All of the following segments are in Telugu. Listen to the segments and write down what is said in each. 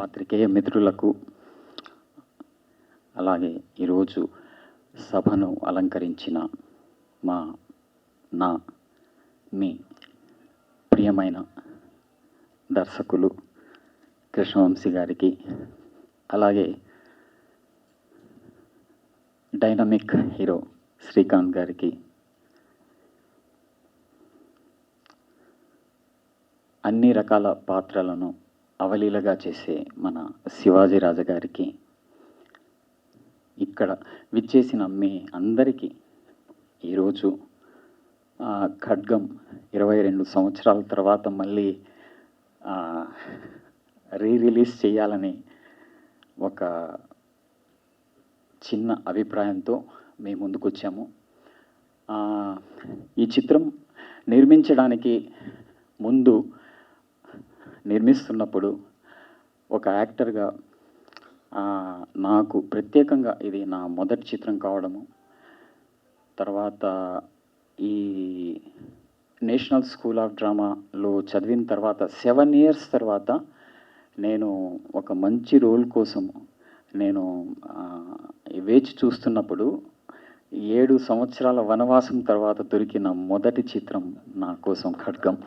పాత్రికేయ మిత్రులకు, అలాగే ఈరోజు సభను అలంకరించిన నా మీ ప్రియమైన దర్శకులు కృష్ణవంశీ గారికి, అలాగే డైనమిక్ హీరో శ్రీకాంత్ గారికి, అన్ని రకాల పాత్రలను అవలీలగా చేసే మన శివాజీ రాజా గారికి, ఇక్కడ విచ్చేసిన మీ అందరికీ ఈరోజు ఖడ్గం 22 సంవత్సరాల తర్వాత మళ్ళీ రిలీజ్ చేయాలని ఒక చిన్న అభిప్రాయంతో మేము ముందుకు వచ్చాము. ఈ చిత్రం నిర్మించడానికి ముందు, నిర్మిస్తున్నప్పుడు ఒక యాక్టర్గా నాకు ప్రత్యేకంగా ఇది నా మొదటి చిత్రం కావడము, తర్వాత ఈ నేషనల్ స్కూల్ ఆఫ్ డ్రామాలో చదివిన తర్వాత 7 years తర్వాత నేను ఒక మంచి రోల్ కోసం నేను వేచి చూస్తున్నప్పుడు 7 సంవత్సరాల వనవాసం తర్వాత దొరికిన మొదటి చిత్రం నా కోసం ఖడ్గం.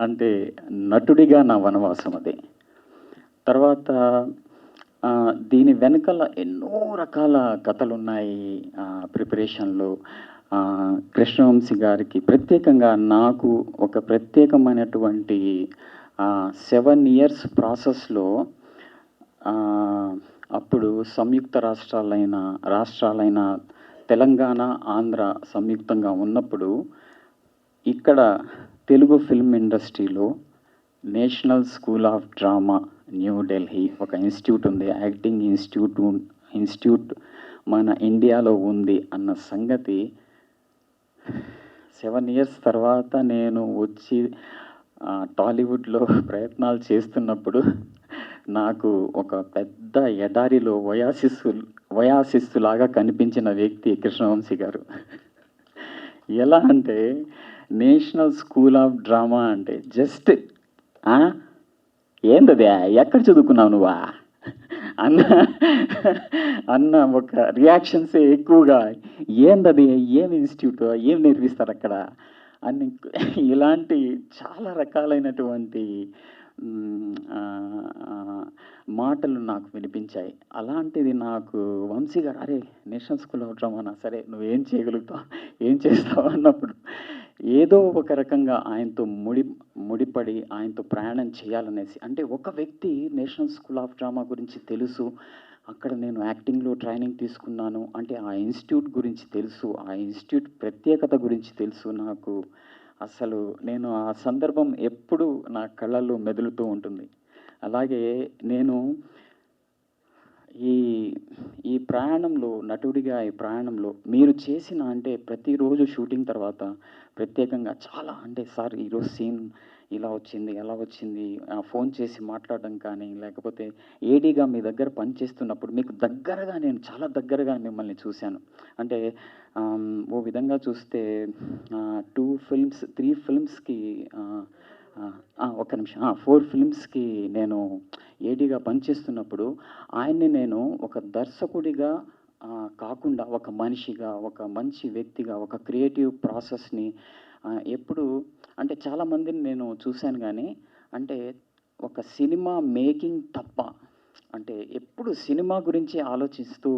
అంటే నటుడిగా నా వనవాసం అదే. తర్వాత దీని వెనకాల ఎన్నో రకాల కథలు ఉన్నాయి ప్రిపరేషన్లో. కృష్ణవంశీ గారికి ప్రత్యేకంగా నాకు ఒక ప్రత్యేకమైనటువంటి 7 years ప్రాసెస్లో, అప్పుడు సంయుక్త రాష్ట్రాలైన తెలంగాణ, ఆంధ్ర సంయుక్తంగా ఉన్నప్పుడు ఇక్కడ తెలుగు ఫిల్మ్ ఇండస్ట్రీలో national school of drama New Delhi ఒక ఇన్స్టిట్యూట్ ఉంది, యాక్టింగ్ ఇన్స్టిట్యూట్ మన ఇండియాలో ఉంది అన్న సంగతి 7 years తర్వాత నేను వచ్చి టాలీవుడ్లో ప్రయత్నాలు చేస్తున్నప్పుడు నాకు ఒక పెద్ద ఎడారిలో వయాసిస్సులాగా కనిపించిన వ్యక్తి కృష్ణవంశీ గారు. ఎలా అంటే నేషనల్ స్కూల్ ఆఫ్ డ్రామా అంటే జస్ట్ ఏందదే, ఎక్కడ చదువుకున్నావు నువ్వా అన్న ఒక రియాక్షన్సే ఎక్కువగా. ఏందది, ఏం ఇన్స్టిట్యూట్, ఏం నేర్పిస్తారు అక్కడ అని ఇలాంటి చాలా రకాలైనటువంటి మాటలు నాకు వినిపించాయి. అలాంటిది నాకు వంశీ గారు, అరే నేషనల్ స్కూల్ ఆఫ్ డ్రామానా, సరే నువ్వేం చేయగలుగుతావు, ఏం చేస్తావు అన్నప్పుడు ఏదో ఒక రకంగా ఆయనతో ముడిపడి ఆయనతో ప్రయాణం చేయాలనేసి. అంటే ఒక వ్యక్తి నేషనల్ స్కూల్ ఆఫ్ డ్రామా గురించి తెలుసు, అక్కడ నేను యాక్టింగ్లో ట్రైనింగ్ తీసుకున్నాను అంటే ఆ ఇన్స్టిట్యూట్ గురించి తెలుసు, ఆ ఇన్స్టిట్యూట్ ప్రత్యేకత గురించి తెలుసు నాకు. అసలు నేను ఆ సందర్భం ఎప్పుడు నా కళ్ళల్లో మెదులుతూ ఉంటుంది. అలాగే నేను ఈ ప్రయాణంలో, నటుడిగా ఈ ప్రయాణంలో మీరు చేసిన అంటే ప్రతిరోజు షూటింగ్ తర్వాత ప్రత్యేకంగా చాలా అంటే సార్ ఈరోజు సీన్ ఇలా వచ్చింది, ఎలా వచ్చింది, ఫోన్ చేసి మాట్లాడడం కానీ, లేకపోతే ఏడీగా మీ దగ్గర పనిచేస్తున్నప్పుడు మీకు దగ్గరగా, నేను చాలా దగ్గరగా మిమ్మల్ని చూశాను. అంటే ఓ విధంగా చూస్తే 2 films 3 filmsకి ఒక్క నిమిషం 4 filmsకి నేను ఏడీగా పనిచేస్తున్నప్పుడు ఆయన్ని నేను ఒక దర్శకుడిగా కాకుండా ఒక మనిషిగా, ఒక మంచి వ్యక్తిగా, ఒక క్రియేటివ్ ప్రాసెస్ని ఎప్పుడు అంటే చాలామందిని నేను చూశాను, కానీ అంటే ఒక సినిమా మేకింగ్ తప్ప అంటే ఎప్పుడు సినిమా గురించి ఆలోచిస్తూ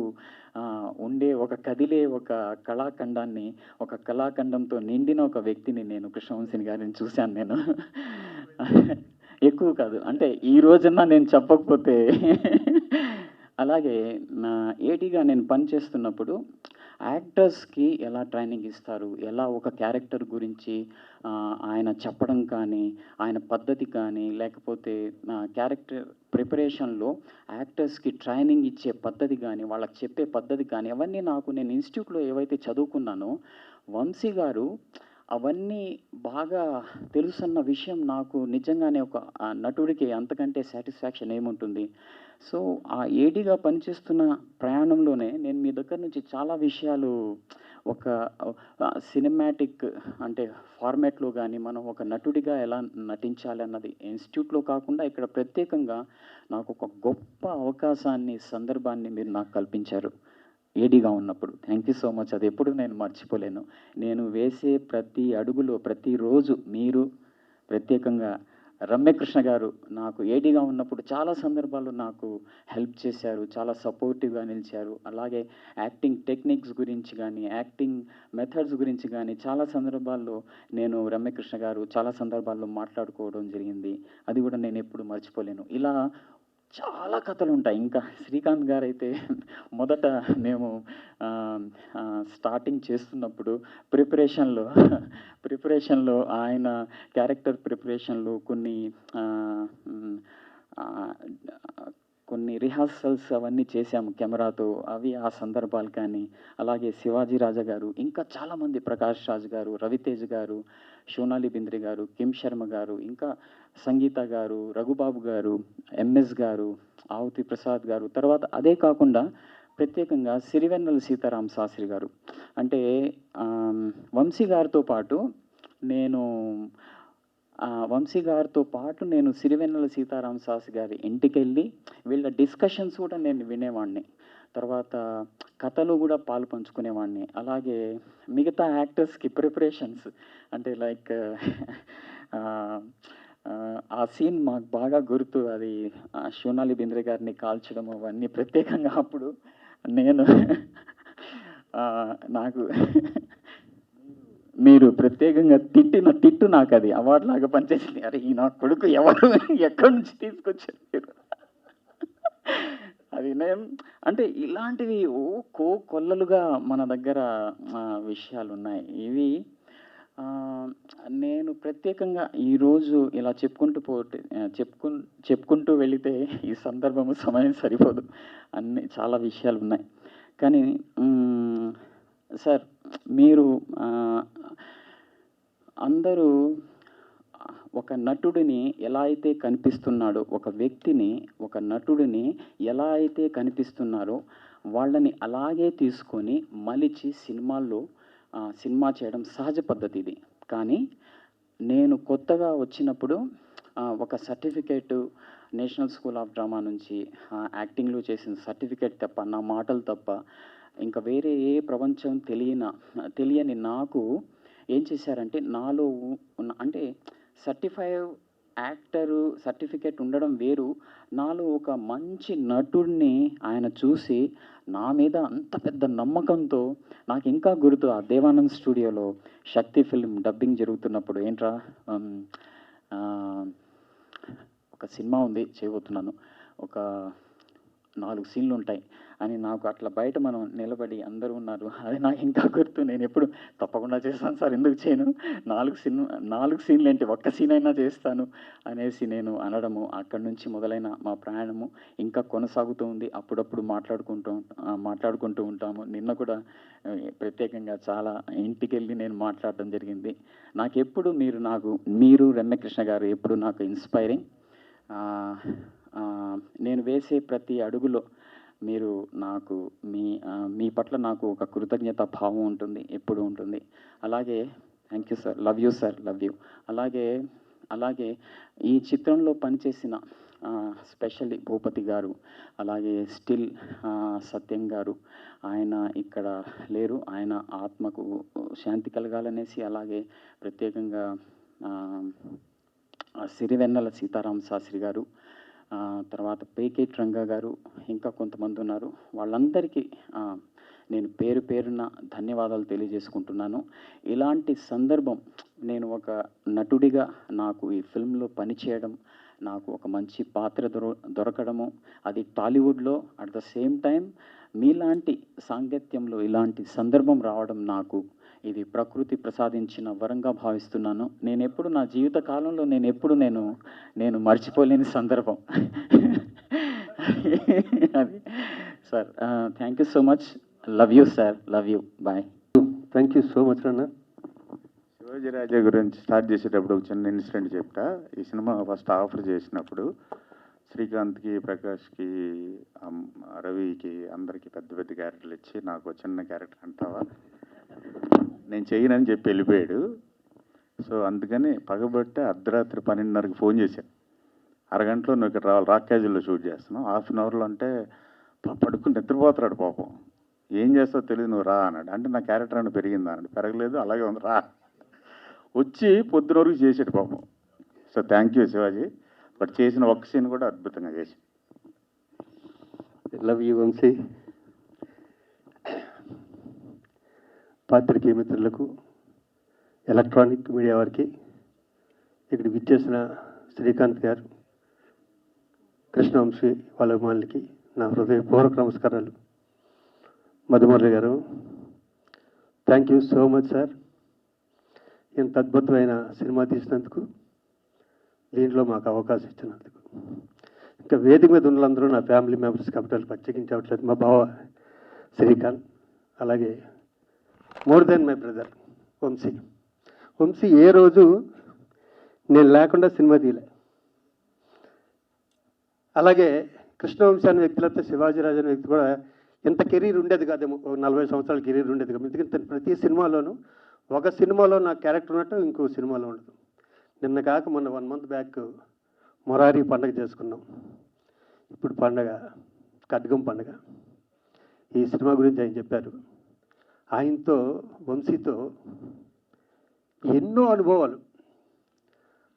ఉండే ఒక కదిలే ఒక కళాఖండాన్ని, ఒక కళాఖండంతో నిండిన ఒక వ్యక్తిని నేను కృష్ణవంశీ గారిని చూశాను నేను. ఎక్కువ కాదు అంటే ఈ రోజున నేను చెప్పకపోతే. అలాగే నా ఏడీగా నేను పనిచేస్తున్నప్పుడు యాక్టర్స్కి ఎలా ట్రైనింగ్ ఇస్తారు, ఎలా ఒక క్యారెక్టర్ గురించి ఆయన చెప్పడం కానీ, ఆయన పద్ధతి కానీ, లేకపోతే క్యారెక్టర్ ప్రిపరేషన్లో యాక్టర్స్కి ట్రైనింగ్ ఇచ్చే పద్ధతి కానీ, వాళ్ళకి చెప్పే పద్ధతి కానీ, అవన్నీ నాకు నేను ఇన్స్టిట్యూట్లో ఏవైతే చదువుకున్నానో వంశీ గారు అవన్నీ బాగా తెలుసన్న విషయం నాకు నిజంగానే ఒక నటుడికి అంతకంటే సాటిస్ఫాక్షన్ ఏముంటుంది. సో ఆ ఏడీగా పనిచేస్తున్న ప్రయాణంలోనే నేను మీ దగ్గర నుంచి చాలా విషయాలు ఒక సినిమాటిక్ అంటే ఫార్మాట్‌లో గాని, మనం ఒక నటుడిగా ఎలా నటించాలి అన్నది ఇన్‌స్టిట్యూట్‌లో కాకుండా ఇక్కడ ప్రత్యేకంగా నాకొక గొప్ప అవకాశాన్ని, సందర్భాన్ని మీరు నాకు కల్పించారు. ఏడీగా ఉన్నప్పుడు. Thank you so much. అదెప్పుడు నేను మర్చిపోలేను. నేను వేసే ప్రతి అడుగులో, ప్రతిరోజు మీరు ప్రత్యేకంగా రమ్యకృష్ణ గారు నాకు ఏడీగా ఉన్నప్పుడు చాలా సందర్భాల్లో నాకు హెల్ప్ చేశారు. చాలా సపోర్టివ్‌గా నిలిచారు. అలాగే యాక్టింగ్ టెక్నిక్స్ గురించి గానీ, యాక్టింగ్ మెథడ్స్ గురించి గానీ చాలా సందర్భాల్లో నేను రమ్యకృష్ణ గారు చాలా సందర్భాల్లో మాట్లాడుకోవడం జరిగింది. అది గూడా నేనెప్పుడు మర్చిపోలేను. ఇలా చాలా కథలుంటాయి. ఇంకా శ్రీకాంత్ గారైతే మొదట మేము ఆహ్, స్టార్టింగ్ చేస్తున్నప్పుడు ప్రిపరేషన్‌లో ప్రిపరేషన్‌లో ఆయన క్యారెక్టర్ ప్రిపరేషన్‌లో ఆహ్, కొన్ని రిహార్సల్స్ అవన్నీ చేశాము కెమెరాతో. అవి ఆ సందర్భాలు కానీ, అలాగే శివాజీ రాజా గారు, ఇంకా చాలామంది ప్రకాష్ రాజ్ గారు, రవితేజ గారు, సోనాలి బింద్రే గారు, కిమ్ శర్మ గారు, ఇంకా సంగీత గారు, రఘుబాబు గారు, ఎంఎస్ గారు, ఆవుతి ప్రసాద్ గారు, తర్వాత అదే కాకుండా ప్రత్యేకంగా సిరివెన్నెల సీతారామ శాస్త్రి గారు. అంటే వంశీ గారితో పాటు నేను వంశీ గారితో పాటు నేను సిరివెన్నెల సీతారామ శాస్త్రి గారి ఇంటికెళ్ళి వీళ్ళ డిస్కషన్స్ కూడా నేను వినేవాడిని. తర్వాత కథలో గూడా పాలు పంచుకునేవాడిని. అలాగే మిగతా యాక్టర్స్‌కి ప్రిపరేషన్స్ అంటే లైక్ ఆ సీన్ మాకు బాగా గుర్తు. అది సోనాలి బింద్రే గారిని కాల్చడం అవన్నీ ప్రత్యేకంగా అప్పుడు నేను నాకు మీరు ప్రత్యేకంగా తిట్టిన తిట్టు నాకది అవార్డ్‌లాగా పనిచేసింది. అరే! ఈ నా కొడుకు ఎవరు ఎక్కడి నుంచి తీసుకొచ్చారు మీరు? అది నేను అంటే ఇలాంటివి కొల్లలుగా మన దగ్గర విషయాలున్నాయి. ఇవి ఆహ్, నేను ప్రత్యేకంగా ఈరోజు ఇలా చెప్పుకుంటూ వెళితే ఈ సందర్భము, సమయం సరిపోదు. చాలా విషయాలున్నాయి. కానీ సార్ మీరు అందరూ ఒక నటుడిని ఎలా అయితే కనిపిస్తున్నాడో, ఒక వ్యక్తిని, ఒక నటుడిని ఎలా అయితే కనిపిస్తున్నారో, వాళ్ళని అలాగే తీసుకొని మలిచి సినిమా చేయడం సహజ పద్ధతి ఇది. కానీ నేను కొత్తగా వచ్చినప్పుడు ఒక certificate national school of drama నుంచి యాక్టింగ్‌లో చేసిన సర్టిఫికేట్ తప్ప, నా మాటలు తప్ప, ఇంకా వేరే ఏ ప్రపంచం తెలియని నాకు ఏం చేశారంటే నాలో అంటే సర్టిఫైడ్ యాక్టరు సర్టిఫికేట్ ఉండడం వేరు. నాలో ఒక మంచి నటుడిని ఆయన చూసి నా మీద అంత పెద్ద నమ్మకంతో నాకింకా గుర్తు ఆ దేవానంద్ స్టూడియోలో శక్తి ఫిల్మ్ డబ్బింగ్ జరుగుతున్నప్పుడు ఏంట్రా ఒక సినిమా ఉంది చేయబోతున్నాను. ఒక 4 సీన్లుంటాయి అని నాకు అట్లా బయట మనం నిలబడి అందరూ ఉన్నారు. అది నాకింకా గుర్తు. నేనెప్పుడు తప్పకుండా చేస్తాను సార్ ఎందుకు చేయను. 4 సీన్లేంటి ఒక్క సీనయినా చేస్తాను అనేసి నేను అనడము. అక్కడి నుంచి మొదలైన మా ప్రయాణము ఇంకా కొనసాగుతూ ఉంది. అప్పుడప్పుడు మాట్లాడుకుంటూ ఉంటాము. నిన్న కూడా ప్రత్యేకంగా చాలా ఇంటికెళ్ళి నేను మాట్లాడడం జరిగింది. నాకెప్పుడు మీరు రమ్యకృష్ణ గారు ఎప్పుడు నాకు ఇన్స్పైరింగ్. నేను వేసే ప్రతి అడుగులో మీరు నాకు మీ పట్ల నాకు ఒక కృతజ్ఞత భావం ఉంటుంది. ఎప్పుడూ ఉంటుంది. అలాగే thank you sir. Love you sir. Love you. అలాగే ఈ చిత్రంలో పనిచేసిన స్పెషల్లీ భూపతి గారు, అలాగే స్టిల్ సత్యం గారు, ఆయన ఇక్కడ లేరు. ఆయన ఆత్మకు శాంతి కలగాలనేసి, అలాగే ప్రత్యేకంగా సిరివెన్నెల సీతారామ శాస్త్రి గారు, తర్వాత పేకేటి రంగా గారు, ఇంకా కొంతమంది ఉన్నారు. వాళ్ళందరికీ నేను పేరు పేరున ధన్యవాదాలు తెలియజేసుకుంటున్నాను. ఇలాంటి సందర్భం నేను ఒక నటుడిగా నాకు ఈ ఫిల్మ్‌లో పనిచేయడం, నాకు ఒక మంచి పాత్ర దొరకడము, అది టాలీవుడ్‌లో అట్ ద సేమ్ టైమ్ మీలాంటి సాంగత్యంలో ఇలాంటి సందర్భం రావడం నాకు ఇది ప్రకృతి ప్రసాదించిన వరంగా భావిస్తున్నాను. నేనెప్పుడు నా జీవిత కాలంలో నేను మర్చిపోలేని సందర్భం. అది sir. Thank you so much. Love you sir. Love you. Bye. Thank you so much అన్న. శివాజీ రాజా గురించి స్టార్ట్ చేసేటప్పుడు ఒక చిన్న ఇన్సిడెంట్ చెప్తా. ఈ సినిమా ఫస్ట్ ఆఫర్ చేసినప్పుడు శ్రీకాంత్కి, ప్రకాష్కి, రవికి అందరికీ పెద్ద పెద్ద క్యారెక్టర్లు ఇచ్చి నాకు చిన్న క్యారెక్టర్ అంటావా నేను చేయనని చెప్పి వెళ్ళిపోయాడు. సో అందుకని పగబట్టే అర్ధరాత్రి 12:30కి ఫోన్ చేశాను. అరగంటలో నువ్వు ఇక్కడ రావాలి, రాక్ క్యాజువల్లో షూట్ చేస్తున్నావు, హాఫ్ అన్ అవర్లో అంటే పడుకుని నిద్రపోతున్నాడు పాపం. ఏం చేస్తావు తెలియదు, నువ్వు రా అన్నాడు. అంటే నా క్యారెక్టర్ అని పెరిగిందా అన్నాడు. పెరగలేదు, అలాగే ఉంది, రా. వచ్చి పొద్దున వరకు చేసాడు పాపం. So thank you Shivaji. But చేసిన ఒక్క సీన్ కూడా అద్భుతంగా చేసి. Love you Vamsi. పాత్రికేయ మిత్రులకు, ఎలక్ట్రానిక్ మీడియా వారికి, ఇక్కడ విచ్చేసిన శ్రీకాంత్ గారు, కృష్ణవంశీ వాళ్ళ అభిమానులకి నా హృదయపూర్వక నమస్కారాలు. మధుమురళి గారు, thank you so much sir. ఇంత అద్భుతమైన సినిమా తీసినందుకు, దీంట్లో మాకు అవకాశం ఇచ్చినందుకు. ఇంకా వేదిక మీద ఉన్నందరూ నా ఫ్యామిలీ మెంబర్స్ కాబట్టి ప్రత్యేకించవట్లేదు. మా బావ శ్రీకాంత్, అలాగే more than my brother Vamsi. Vamsi ఏ రోజు నేను లేకుండా సినిమా తీయలే. అలాగే కృష్ణవంశీ అనే వ్యక్తి, లేకపోతే శివాజీరాజు అనే వ్యక్తి కూడా ఇంత కెరీర్ ఉండేది కాదేమో, 40 సంవత్సరాల కెరీర్ ఉండేది కాదు. ఎందుకంటే ప్రతి సినిమాలోనూ, ఒక సినిమాలో నా క్యారెక్టర్ ఉన్నట్టు ఇంకో సినిమాలో ఉండదు. నిన్న కాక మొన్న 1 మంత్ బ్యాక్ మొరారి పండగ చేసుకున్నాం. ఇప్పుడు పండగ ఖడ్గం పండగ. ఈ సినిమా గురించి ఆయన చెప్పారు. ఆయనతో, వంశీతో ఎన్నో అనుభవాలు.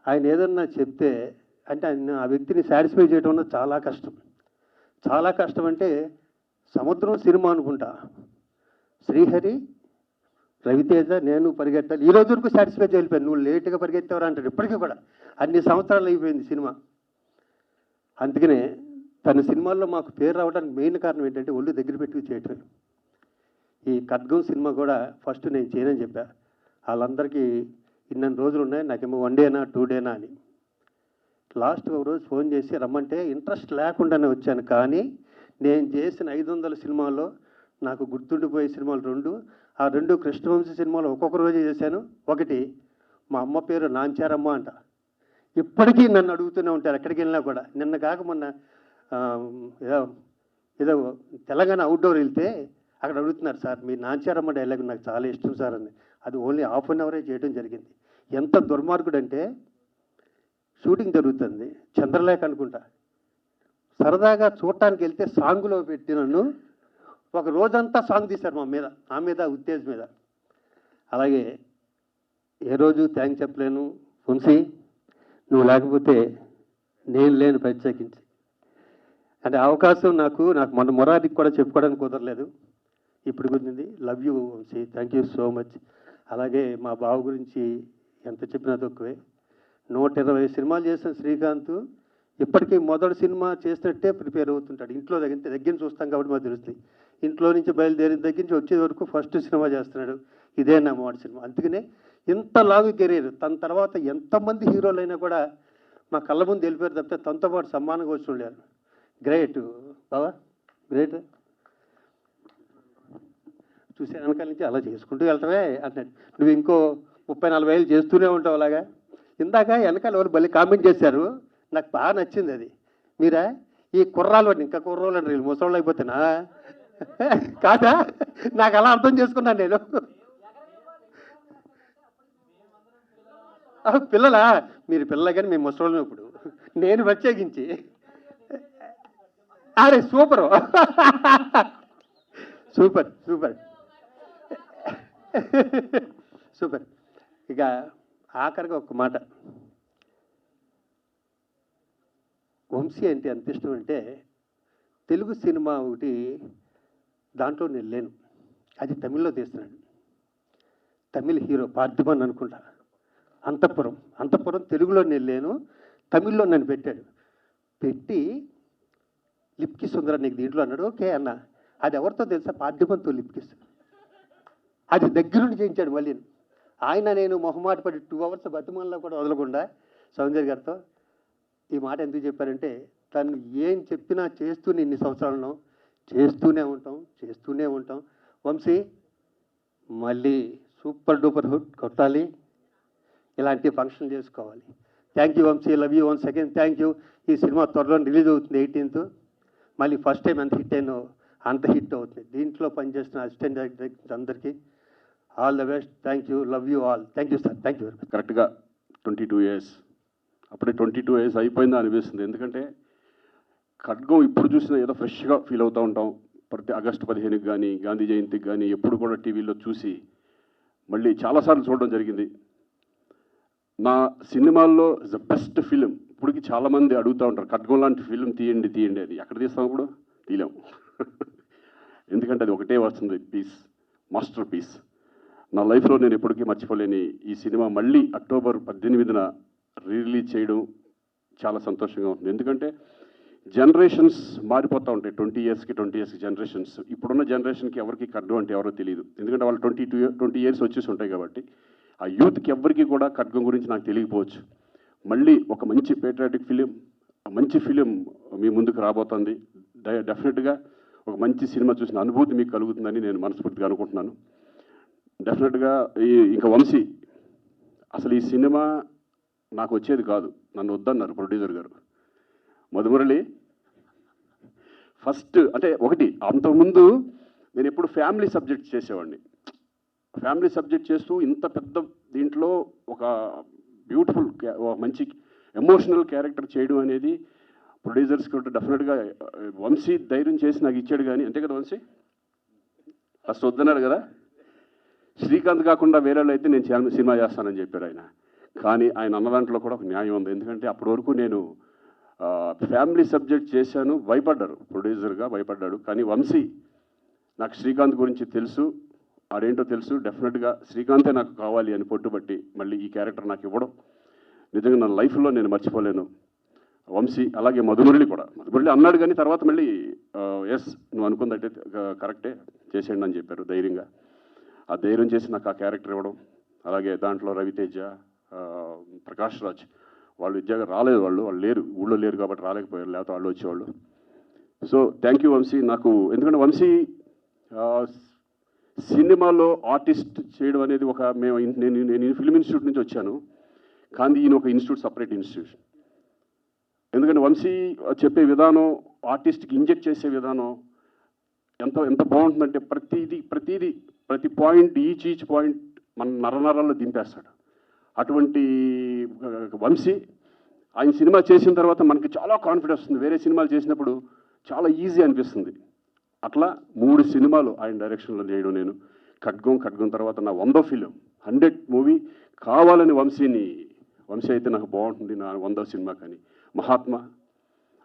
ఆయన ఏదన్నా చెప్తే అంటే ఆయన ఆ వ్యక్తిని సాటిస్ఫై చేయడం అన్నది చాలా కష్టం. చాలా కష్టం అంటే సముద్రం సినిమా అనుకుంటా. శ్రీహరి, రవితేజ, నేను పరిగెత్తాలి. ఈ రోజు వరకు సాటిస్ఫై చేయలేకపోయాను. నువ్వు లేటుగా పరిగెత్తావరా అంటాడు. ఇప్పటికీ కూడా అన్ని సంవత్సరాలు అయిపోయింది సినిమా. అందుకనే తన సినిమాల్లో మాకు పేరు రావడానికి మెయిన్ కారణం ఏంటంటే ఒళ్ళు దగ్గర పెట్టుకు చేయటం. ఈ ఖడ్గం సినిమా కూడా ఫస్ట్ నేను చేయనని చెప్పా. వాళ్ళందరికీ ఇన్ని రోజులు ఉన్నాయి, నాకేమో 1 డేనా 2 డేనా అని. లాస్ట్ ఒక రోజు ఫోన్ చేసి రమ్మంటే ఇంట్రెస్ట్ లేకుండానే వచ్చాను. కానీ నేను చేసిన 500 సినిమాల్లో నాకు గుర్తుండిపోయే సినిమాలు 2. ఆ 2 కృష్ణవంశీ సినిమాలు ఒక్కొక్క రోజే చేశాను. ఒకటి మా అమ్మ పేరు నాంచారమ్మ అంట. ఇప్పటికీ నన్ను అడుగుతూనే ఉంటారు ఎక్కడికి వెళ్ళినా కూడా. నిన్న కాక మొన్న ఏదో తెలంగాణ అవుట్డోర్ వెళ్తే అక్కడ అడుగుతున్నారు, సార్ మీ నాంచారమ్మ డైలాగ్ నాకు చాలా ఇష్టం సార్ అని. అది ఓన్లీ హాఫ్ అన్ అవరే చేయడం జరిగింది. ఎంత దుర్మార్గుడు అంటే, షూటింగ్ జరుగుతుంది, చంద్రలేఖ అనుకుంటా, సరదాగా చూడటానికి వెళ్తే సాంగులో పెట్టి నన్ను ఒక రోజంతా సాంగ్ తీశారు మా మీద, నా మీద, ఉత్తేజ్ మీద. అలాగే ఏ రోజు థ్యాంక్స్ చెప్పలేను వంశీ, నువ్వు లేకపోతే నేను లేను. ప్రత్యేకించి అంటే అవకాశం నాకు మొన్న మొరారికి కూడా చెప్పుకోవడానికి కుదరలేదు, ఇప్పుడు కుదిరింది. Love you Vamsi, thank you so much. అలాగే మా బావ గురించి ఎంత చెప్పినా తక్కువే. 120 సినిమాలు చేసిన శ్రీకాంత్ ఇప్పటికీ మొదటి సినిమా చేసినట్టే ప్రిపేర్ అవుతుంటాడు. ఇంట్లో దగ్గర చూస్తాం కాబట్టి మాకు తెలుస్తుంది. ఇంట్లో నుంచి బయలుదేరిన దగ్గర నుంచి వచ్చే వరకు ఫస్ట్ సినిమా చేస్తున్నాడు. ఇదే నా మొదటి సినిమా. అందుకనే ఇంత లాంగ్ కెరీర్. తన తర్వాత ఎంతమంది హీరోలు అయినా కూడా మా కళ్ళ ముందు వెళ్ళిపోయారు తప్పితే తనతో పాటు సమానంగా వచ్చి ఉండేవారు. గ్రేట్ బావా, గ్రేట్. చూసే వెనకాల నుంచి అలా చేసుకుంటూ వెళ్తావే అన్నాడు. నువ్వు ఇంకో 30-40 ఏళ్ళు చేస్తూనే ఉంటావు అలాగా. ఇందాక వెనకాల వాళ్ళు భలే కామెంట్ చేశారు, నాకు బాగా నచ్చింది అది. మీరా ఈ కుర్రాలు అని, ఇంకా కుర్రోళ్ళు అంటారు, వీళ్ళు ముసళ్ళు అయిపోతేనా కాదా? నాకు అలా అర్థం చేసుకున్నాను నేను. పిల్లలా? మీరు పిల్లలు కానీ మేము ముసళ్ళు. ఇప్పుడు నేను ప్రత్యేకించి అరే సూపరు, సూపర్ సూపర్ సూపర్. ఇక ఆఖరిగా ఒక మాట, వంశీ అంటే ఎంత ఇష్టం అంటే, తెలుగు సినిమా ఒకటి దాంట్లో నేను లేను, అది తమిళ్లో తీస్తున్నాడు. తమిళ్ హీరో పార్థిబన్ అనుకుంటా, అంతఃపురం తెలుగులో నేను లేను, తమిళ్లో నన్ను పెట్టాడు. పెట్టి లిప్ కిస్ ఉందిరా నీకు దీంట్లో అన్నాడు. ఓకే అన్న. అది ఎవరితో తెలుసా? పార్థిబన్తో లిప్ కిస్. అది దగ్గరుండి చేయించాడు. మళ్ళీ ఆయన నేను మొహమాట పడి 2 అవర్స్ బతిమల్లో కూడా వదలకుండా సౌందర్య గారితో ఈ మాట ఎందుకు చెప్పారంటే, తను ఏం చెప్పినా చేస్తూనే ఇన్ని సంవత్సరాలను చేస్తూనే ఉంటాం. వంశీ మళ్ళీ సూపర్ డూపర్ హిట్ కొట్టాలి, ఇలాంటి ఫంక్షన్ చేసుకోవాలి. Thank you Vamsi, love you once again, thank you. ఈ సినిమా త్వరలో రిలీజ్ అవుతుంది 18th. మళ్ళీ ఫస్ట్ టైం ఎంత హిట్ అయినో అంత హిట్ అవుతుంది. దీంట్లో పనిచేస్తున్న అసిస్టెంట్ డైరెక్టర్ అందరికీ, all the best. Thank you. Love you all. Thank you sir. Thank you very much. కరెక్ట్గా 22 ఇయర్స్, అప్పుడే 22 ఇయర్స్ అయిపోయిందా అనిపిస్తుంది. ఎందుకంటే ఖడ్గం ఇప్పుడు చూసినా ఏదో ఫ్రెష్గా ఫీల్ అవుతూ ఉంటాం. ప్రతి ఆగస్టు 15కి కానీ గాంధీ జయంతికి కానీ ఎప్పుడు కూడా టీవీలో చూసి మళ్ళీ చాలాసార్లు చూడడం జరిగింది. నా సినిమాల్లో ద బెస్ట్ ఫిలిం ఇప్పటికి చాలామంది అడుగుతూ ఉంటారు, ఖడ్గం లాంటి ఫిలిం తీయండి తీయండి అని. ఎక్కడ తీస్తాం ఇప్పుడు? తీయలేము. ఎందుకంటే అది ఒకటే వస్తుంది, పీస్, మాస్టర్ పీస్. నా లైఫ్లో నేను ఎప్పటికీ మర్చిపోలేని ఈ సినిమా మళ్ళీ అక్టోబర్ 18న రిలీజ్ చేయడం చాలా సంతోషంగా ఉంటుంది. ఎందుకంటే జనరేషన్స్ మారిపోతూ ఉంటాయి. 20 ఇయర్స్కి జనరేషన్స్. ఇప్పుడున్న జనరేషన్కి ఎవరికి ఖడ్గం అంటే ఎవరో తెలియదు. ఎందుకంటే వాళ్ళు 20 ఇయర్స్ వచ్చేసి ఉంటాయి కాబట్టి ఆ యూత్కి ఎవరికి కూడా ఖడ్గం గురించి నాకు తెలియకపోవచ్చు. మళ్ళీ ఒక మంచి పేట్రియాటిక్ ఫిలిం, మంచి ఫిలిం మీ ముందుకు రాబోతుంది. డెఫినెట్గా ఒక మంచి సినిమా చూసిన అనుభూతి మీకు కలుగుతుందని నేను మనస్ఫూర్తిగా అనుకుంటున్నాను. డెఫినెట్గా ఇంకా వంశీ, అసలు ఈ సినిమా నాకు వచ్చేది కాదు, నన్ను వద్దన్నారు ప్రొడ్యూసర్ గారు. మధుమురళి ఫస్ట్ అంటే ఒకటి, అంతకుముందు నేను ఎప్పుడు ఫ్యామిలీ సబ్జెక్ట్ చేసేవాడిని. ఫ్యామిలీ సబ్జెక్ట్ చేస్తూ ఇంత పెద్ద దీంట్లో ఒక బ్యూటిఫుల్ మంచి ఎమోషనల్ క్యారెక్టర్ చేయడం అనేది ప్రొడ్యూసర్స్ కూడా డెఫినెట్గా వంశీ ధైర్యం చేసి నాకు ఇచ్చాడు. కానీ అంతే కదా వంశీ, ఫస్ట్ వద్దన్నాడు కదా. శ్రీకాంత్ కాకుండా వేరే వాళ్ళు అయితే నేను సినిమా చేస్తానని చెప్పారు ఆయన. కానీ ఆయన అన్న దాంట్లో కూడా ఒక న్యాయం ఉంది. ఎందుకంటే అప్పటి వరకు నేను ఫ్యామిలీ సబ్జెక్ట్ చేశాను, భయపడ్డారు, ప్రొడ్యూసర్గా భయపడ్డాడు. కానీ వంశీ నాకు శ్రీకాంత్ గురించి తెలుసు, ఆడేంటో తెలుసు. డెఫినెట్గా శ్రీకాంతే నాకు కావాలి అని పట్టుబట్టి మళ్ళీ ఈ క్యారెక్టర్ నాకు ఇవ్వడం నిజంగా నా లైఫ్లో నేను మర్చిపోలేను. వంశీ అలాగే మధుమురళి కూడా. మధుమురళి అన్నాడు కానీ తర్వాత మళ్ళీ ఎస్ నువ్వు అనుకుందంటే కరెక్టే చేసేయండి అని చెప్పారు ధైర్యంగా. ఆ ధైర్యం చేసి నాకు ఆ క్యారెక్టర్ ఇవ్వడం. అలాగే దాంట్లో రవితేజ, ప్రకాష్ రాజ్ వాళ్ళు విద్యగా రాలేదు, వాళ్ళు లేరు, ఊళ్ళో లేరు కాబట్టి రాలేకపోయారు, లేకపోతే వాళ్ళు వచ్చేవాళ్ళు. So thank you Vamsi. నాకు ఎందుకంటే వంశీ సినిమాలో ఆర్టిస్ట్ చేయడం అనేది ఒక నేను ఫిల్మ్ ఇన్స్టిట్యూట్ నుంచి వచ్చాను, కానీ ఈయన ఒక ఇన్స్టిట్యూట్, సపరేట్ ఇన్స్టిట్యూషన్. ఎందుకంటే వంశీ చెప్పే విధానం, ఆర్టిస్ట్కి ఇంజెక్ట్ చేసే విధానం ఎంత బాగుంటుందంటే ప్రతి పాయింట్, ఈచ్ పాయింట్ మన నరనరాల్లో దింపేస్తాడు. అటువంటి వంశీ ఆయన సినిమా చేసిన తర్వాత మనకి చాలా కాన్ఫిడెన్స్ వస్తుంది. వేరే సినిమాలు చేసినప్పుడు చాలా ఈజీ అనిపిస్తుంది. అట్లా 3 సినిమాలు ఆయన డైరెక్షన్లో చేయడం. నేను ఖడ్గం తర్వాత నా 100వ ఫిలిం, 100 మూవీ కావాలని వంశీ అయితే నాకు బాగుంటుంది నా 100వ సినిమా. కానీ మహాత్మా,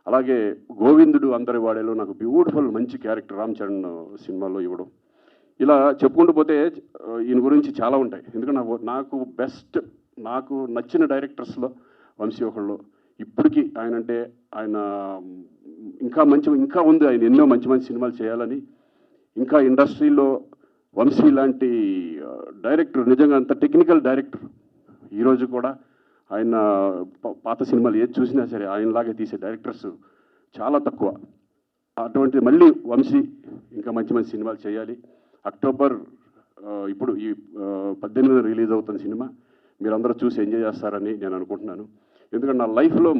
అలాగే గోవిందుడు అందరి వాడేలో నాకు బ్యూటిఫుల్ మంచి క్యారెక్టర్ రామ్ చరణ్ సినిమాలో ఇవ్వడం. ఇలా చెప్పుకుంటూ పోతే ఈయన గురించి చాలా ఉంటాయి. ఎందుకంటే నాకు నచ్చిన డైరెక్టర్స్లో వంశీ ఒకళ్ళు. ఇప్పటికీ ఆయన ఇంకా ఉంది, ఆయన ఎన్నో మంచి సినిమాలు చేయాలని. ఇంకా ఇండస్ట్రీలో వంశీ లాంటి డైరెక్టర్, నిజంగా అంత టెక్నికల్ డైరెక్టర్ ఈరోజు కూడా ఆయన పాత సినిమాలు ఏది చూసినా సరే ఆయనలాగే తీసే డైరెక్టర్స్ చాలా తక్కువ. అటువంటి మళ్ళీ వంశీ ఇంకా మంచి సినిమాలు చేయాలి. అక్టోబర్ ఇప్పుడు ఈ 18న రిలీజ్ అవుతున్న సినిమా మీరందరూ చూసి ఎంజాయ్ చేస్తారని నేను అనుకుంటున్నాను. ఎందుకంటే నా లైఫ్లో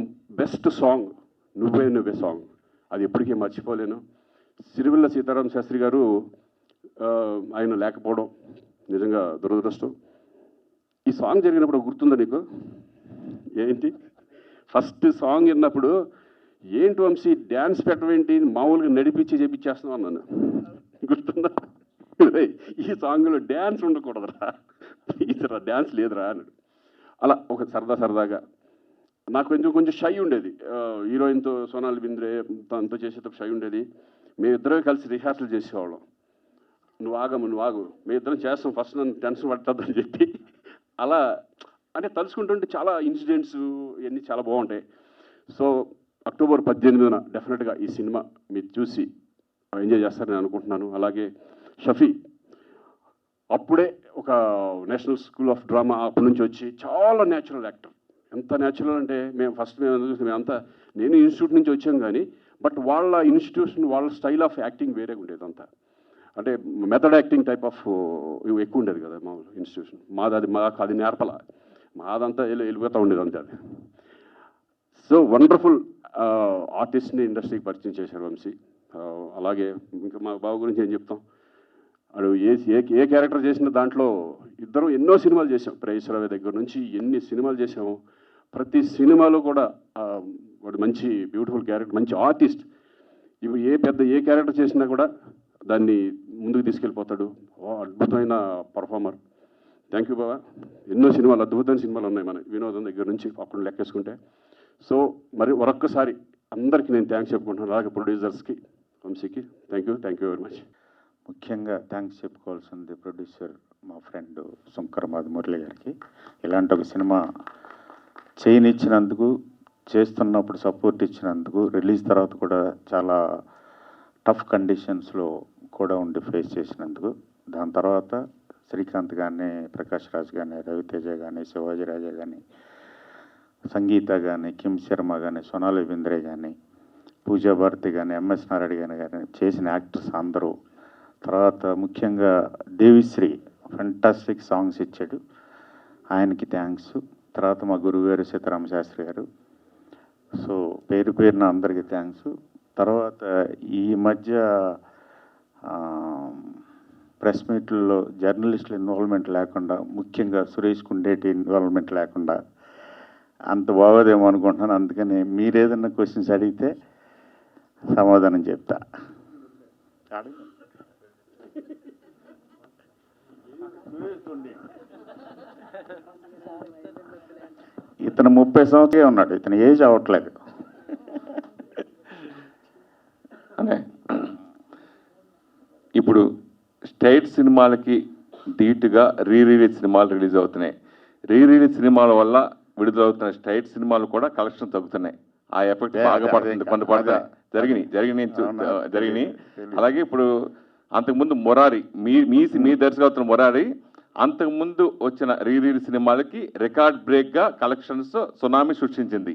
బెస్ట్ సాంగ్ నువ్వే సాంగ్, అది ఎప్పటికీ మర్చిపోలేను. సిరివెల్ల సీతారామ శాస్త్రి గారు ఆయన లేకపోవడం నిజంగా దురదృష్టం. ఈ సాంగ్ జరిగినప్పుడు గుర్తుందా నీకు? ఏంటి ఫస్ట్ సాంగ్ విన్నప్పుడు ఏంటి వంశీ డ్యాన్స్ పెట్టవేంటి, మామూలుగా నడిపించి చేపించేస్తున్నావు అన్నాను. గుర్తుందా? ఈ సాంగ్లో డ్యాన్స్ ఉండకూడదురా, ప్లీజ్ రా, డ్యాన్స్ లేదురా అన్నాడు. అలా ఒక సరదాగా నాకు కొంచెం షై ఉండేది. హీరోయిన్తో, సోనాల్ బింద్రే తనతో చేసేటప్పుడు షై ఉండేది. మేమిద్దరం కలిసి రిహార్సల్ చేసేవాళ్ళం. నువ్వు ఆగు, మేమిద్దరం చేస్తాం, ఫస్ట్ నన్ను టెన్షన్ పట్టద్దని చెప్పి. అలా అంటే తలుచుకుంటుంటే చాలా ఇన్సిడెంట్స్ ఇవన్నీ చాలా బాగుంటాయి. సో అక్టోబర్ 18న డెఫినెట్గా ఈ సినిమా మీరు చూసి ఎంజాయ్ చేస్తారని అనుకుంటున్నాను. అలాగే షఫీ అప్పుడే ఒక నేషనల్ స్కూల్ ఆఫ్ డ్రామా అప్పటి నుంచి వచ్చి చాలా న్యాచురల్ యాక్టర్. ఎంత న్యాచురల్ అంటే నేను ఇన్స్టిట్యూట్ నుంచి వచ్చాం కానీ బట్ వాళ్ళ ఇన్స్టిట్యూషన్, వాళ్ళ స్టైల్ ఆఫ్ యాక్టింగ్ వేరేగా ఉండేది. అంతా అంటే మెథడ్ యాక్టింగ్ టైప్ ఆఫ్ ఎక్కువ ఉండేది కదా మామూలు ఇన్స్టిట్యూషన్. మాకు అది నేర్పల, మాదంతా వెళ్ళిపోతూ ఉండేది అంతే అది. సో వండర్ఫుల్ ఆర్టిస్ట్ని ఇండస్ట్రీకి పరిచయం చేశారు వంశీ. అలాగే ఇంకా మా బావ గురించి ఏం చెప్తాం, వాడు ఏ క్యారెక్టర్ చేసిన దాంట్లో ఇద్దరం ఎన్నో సినిమాలు చేసాం. ప్రేయశ్రావు దగ్గర నుంచి ఎన్ని సినిమాలు చేసాము. ప్రతి సినిమాలో కూడా వాడు మంచి బ్యూటిఫుల్ క్యారెక్టర్, మంచి ఆర్టిస్ట్. ఇప్పుడు ఏ క్యారెక్టర్ చేసినా కూడా దాన్ని ముందుకు తీసుకెళ్ళిపోతాడు. అద్భుతమైన పర్ఫార్మర్. థ్యాంక్ యూ బాబా. ఎన్నో సినిమాలు, అద్భుతమైన సినిమాలు ఉన్నాయి మన వినోదం దగ్గర నుంచి అప్పుడు లెక్కేసుకుంటే. సో మరి మరొక్కసారి అందరికీ నేను థ్యాంక్స్ చెప్పుకుంటున్నాను. అలాగే ప్రొడ్యూసర్స్కి, వంశీకి థ్యాంక్ యూ వెరీ మచ్. ముఖ్యంగా థ్యాంక్స్ చెప్పుకోవాల్సింది ప్రొడ్యూసర్ మా ఫ్రెండ్ శంకర్ మురళి గారికి. ఇలాంటి ఒక సినిమా చేయనిచ్చినందుకు, చేస్తున్నప్పుడు సపోర్ట్ ఇచ్చినందుకు, రిలీజ్ తర్వాత కూడా చాలా టఫ్ కండిషన్స్లో కూడా ఉండి ఫేస్ చేసినందుకు. దాని తర్వాత శ్రీకాంత్ కానీ, ప్రకాష్ రాజ్ కానీ, రవితేజ కానీ, శివాజీ రాజా కానీ, సంగీత కానీ, కిమ్ శర్మ కానీ, సోనాలి బింద్రే కానీ, పూజా భారతి కానీ, ఎంఎస్ నారాయణ కానీ చేసిన యాక్టర్స్ అందరూ. తర్వాత ముఖ్యంగా దేవిశ్రీ ఫెంటాస్టిక్ సాంగ్స్ ఇచ్చాడు, ఆయనకి థ్యాంక్స్. తర్వాత మా గురువు గారు సీతారామ శాస్త్రి గారు. సో పేరున అందరికీ థ్యాంక్స్. తర్వాత ఈ మధ్య ప్రెస్ మీట్లలో జర్నలిస్టుల ఇన్వాల్వ్మెంట్ లేకుండా, ముఖ్యంగా సురేష్ కుండేటి ఇన్వాల్వ్మెంట్ లేకుండా అంత బాగోదేమో అనుకుంటున్నాను. అందుకని మీరు ఏదన్నా క్వశ్చన్స్ అడిగితే సమాధానం చెప్తా. ఇతను 30 సంవత్సరాలే ఉన్నాడు, ఇతను ఏజ్ అవ్వట్లేదు. అనే ఇప్పుడు స్టేట్ సినిమాలకి ధీటుగా రిలీజ్ సినిమాలు రిలీజ్ అవుతున్నాయి. రిలీజ్ సినిమాల వల్ల విడుదలవుతున్న స్టేట్ సినిమాలు కూడా కలెక్షన్ తగ్గుతున్నాయి. ఆ ఎఫెక్ట్ బాగా పడుతుంది, కొంత పడతా జరిగినాయి. అలాగే ఇప్పుడు అంతకుముందు మొరారి, మీ దర్శకత్వం మొరారి అంతకుముందు వచ్చిన రిలీజ్ సినిమాలకి రికార్డ్ బ్రేక్ గా కలెక్షన్స్ సునామీ సృష్టించింది.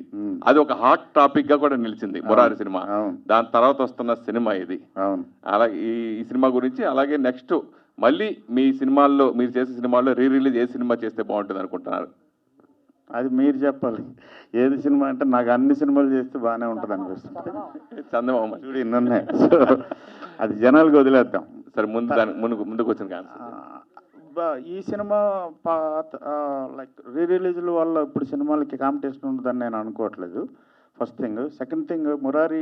అది ఒక హాట్ టాపిక్ గా కూడా నిలిచింది మొరారి సినిమా. దాని తర్వాత వస్తున్న సినిమా ఇది. అలాగే ఈ సినిమా గురించి, అలాగే నెక్స్ట్ మళ్ళీ మీ సినిమాల్లో, మీరు చేసే సినిమాల్లో రిలీజ్ ఏ సినిమా చేస్తే బాగుంటుంది అనుకుంటున్నారు? అది మీరు చెప్పాలి. ఏది సినిమా అంటే నాకు అన్ని సినిమాలు చేస్తే బాగానే ఉంటుంది అనిపిస్తుంది. చందమామ చూడు ఇన్ని ఉన్నాయి. సో అది జనాలకు వదిలేద్దాం. సరే, ముందుకు వచ్చిన కాన్సెప్ట్ ఈ సినిమా లైక్ రిలీజ్ల వల్ల ఇప్పుడు సినిమాలకి కాంపిటీషన్ ఉంటుందని నేను అనుకోవట్లేదు. First thing. Second thing, Murari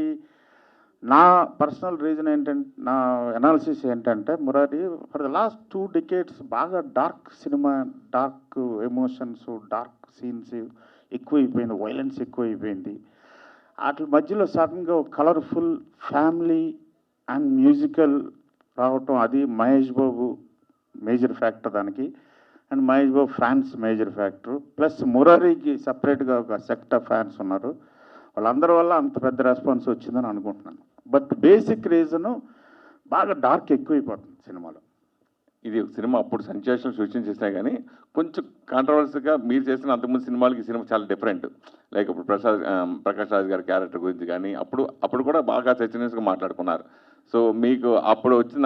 నా పర్సనల్ రీజన్ ఏంటంటే, నా అనాలిసిస్ ఏంటంటే, Murari for the last 2 decades బాగా dark cinema, dark emotions, dark scenes ఎక్కువైపోయింది, వైలెన్స్ ఎక్కువైపోయింది. వాటి మధ్యలో సడన్గా ఒక కలర్ఫుల్ ఫ్యామిలీ అండ్ మ్యూజికల్ రావటం, అది మహేష్ బాబు మేజర్ ఫ్యాక్టర్ దానికి. And Mahesh Babu fans major factor. Plus మురారికి సపరేట్గా ఒక సెక్ట్ ఆఫ్ ఫ్యాన్స్ ఉన్నారు. వాళ్ళందరి వల్ల అంత పెద్ద రెస్పాన్స్ వచ్చిందని అనుకుంటున్నాను. బట్ బేసిక్ రీజను బాగా డార్క్ ఎక్కువైపోతుంది సినిమాలో. ఇది సినిమా అప్పుడు సెన్సేషన్ సృష్టించేసినా కానీ కొంచెం కాంట్రవర్సీగా మీరు చేసిన అంతకుముందు సినిమాలకి ఈ సినిమా చాలా డిఫరెంట్. లైక్ ఇప్పుడు ప్రకాష్ రాజ్ గారి క్యారెక్టర్ గురించి కానీ అప్పుడు కూడా బాగా చర్చనీయంగా మాట్లాడుకున్నారు. సో మీకు అప్పుడు వచ్చిన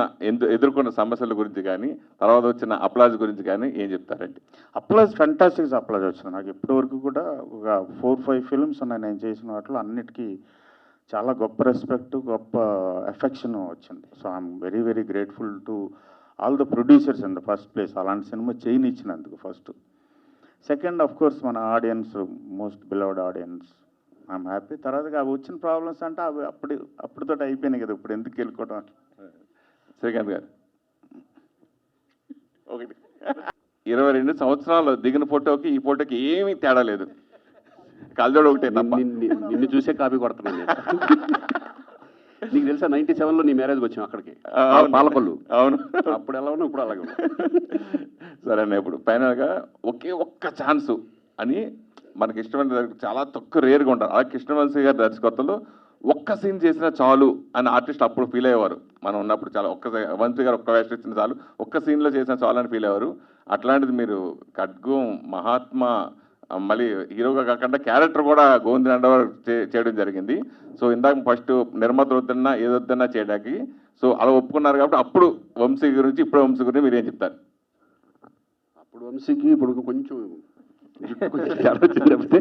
ఎదుర్కొన్న సమస్యల గురించి కానీ, తర్వాత వచ్చిన అప్లాజ్ గురించి కానీ ఏం చెప్తారండి? అప్లాజ్ ఫెంటాస్టిక్ అప్లాజ్ వచ్చింది. నాకు ఇప్పటివరకు కూడా ఒక 4-5 ఫిల్మ్స్ ఉన్నాయి నేను చేసిన వాటిలో, అన్నిటికీ చాలా గొప్ప రెస్పెక్ట్, గొప్ప ఎఫెక్షన్ వచ్చింది. So I'm very very grateful to all the producers in the first place, అలాంటి సినిమా చేయనిచ్చినందుకు ఫస్ట్. సెకండ్, ఆఫ్ కోర్స్ మన audience, most beloved audience, I'm happy. తర్వాత అవి వచ్చిన ప్రాబ్లమ్స్ అంటే అవి అప్పటితో అయిపోయినాయి కదా, ఇప్పుడు ఎందుకు వెళ్ళుకోవడం. శ్రీకాంత్ గారు, ఒకటి 22 సంవత్సరాలు దిగిన ఫోటోకి ఈ ఫోటోకి ఏమీ తేడా లేదు, కళ్ళజోడు ఒకటే తప్ప. నిన్ను చూసే కాపీ కొడుతున్నాను నేను. నీకు తెలుసా 97లో నీ మ్యారేజ్కి వచ్చాం అక్కడికి, పాలకొల్లు. అవును, అప్పుడు ఎలా ఉన్నావు, ఇప్పుడు అలాగే ఉన్నావు. సరే అన్న, ఇప్పుడు ఫైనల్గా ఒక్క ఛాన్సు అని మనకి ఇష్టమైన చాలా తక్కువ రేర్గా ఉంటారు. అలాగే కృష్ణవంశీ గారి దర్శకత్వంలో ఒక్క సీన్ చేసినా చాలు అని ఆర్టిస్ట్ అప్పుడు ఫీల్ అయ్యేవారు. మనం ఉన్నప్పుడు చాలా వంశీ గారు ఒక్క వేషం ఇచ్చిన చాలు, ఒక్క సీన్లో చేసినా చాలు అని ఫీల్ అయ్యేవారు. అట్లాంటిది మీరు ఖడ్గం, మహాత్మా, మళ్ళీ హీరోగా కాకుండా క్యారెక్టర్ కూడా గోవింద్ నండవర్ చేయడం జరిగింది. సో ఇందాక ఫస్ట్ నిర్మాత వద్దన్నా ఏదొద్దన్నా చేయడానికి, సో అలా ఒప్పుకున్నారు కాబట్టి అప్పుడు వంశీ గురించి, ఇప్పుడు వంశీ గురించి మీరు ఏం చెప్తారు? అప్పుడు వంశీకి ఇప్పుడు కొంచెం తప్పితే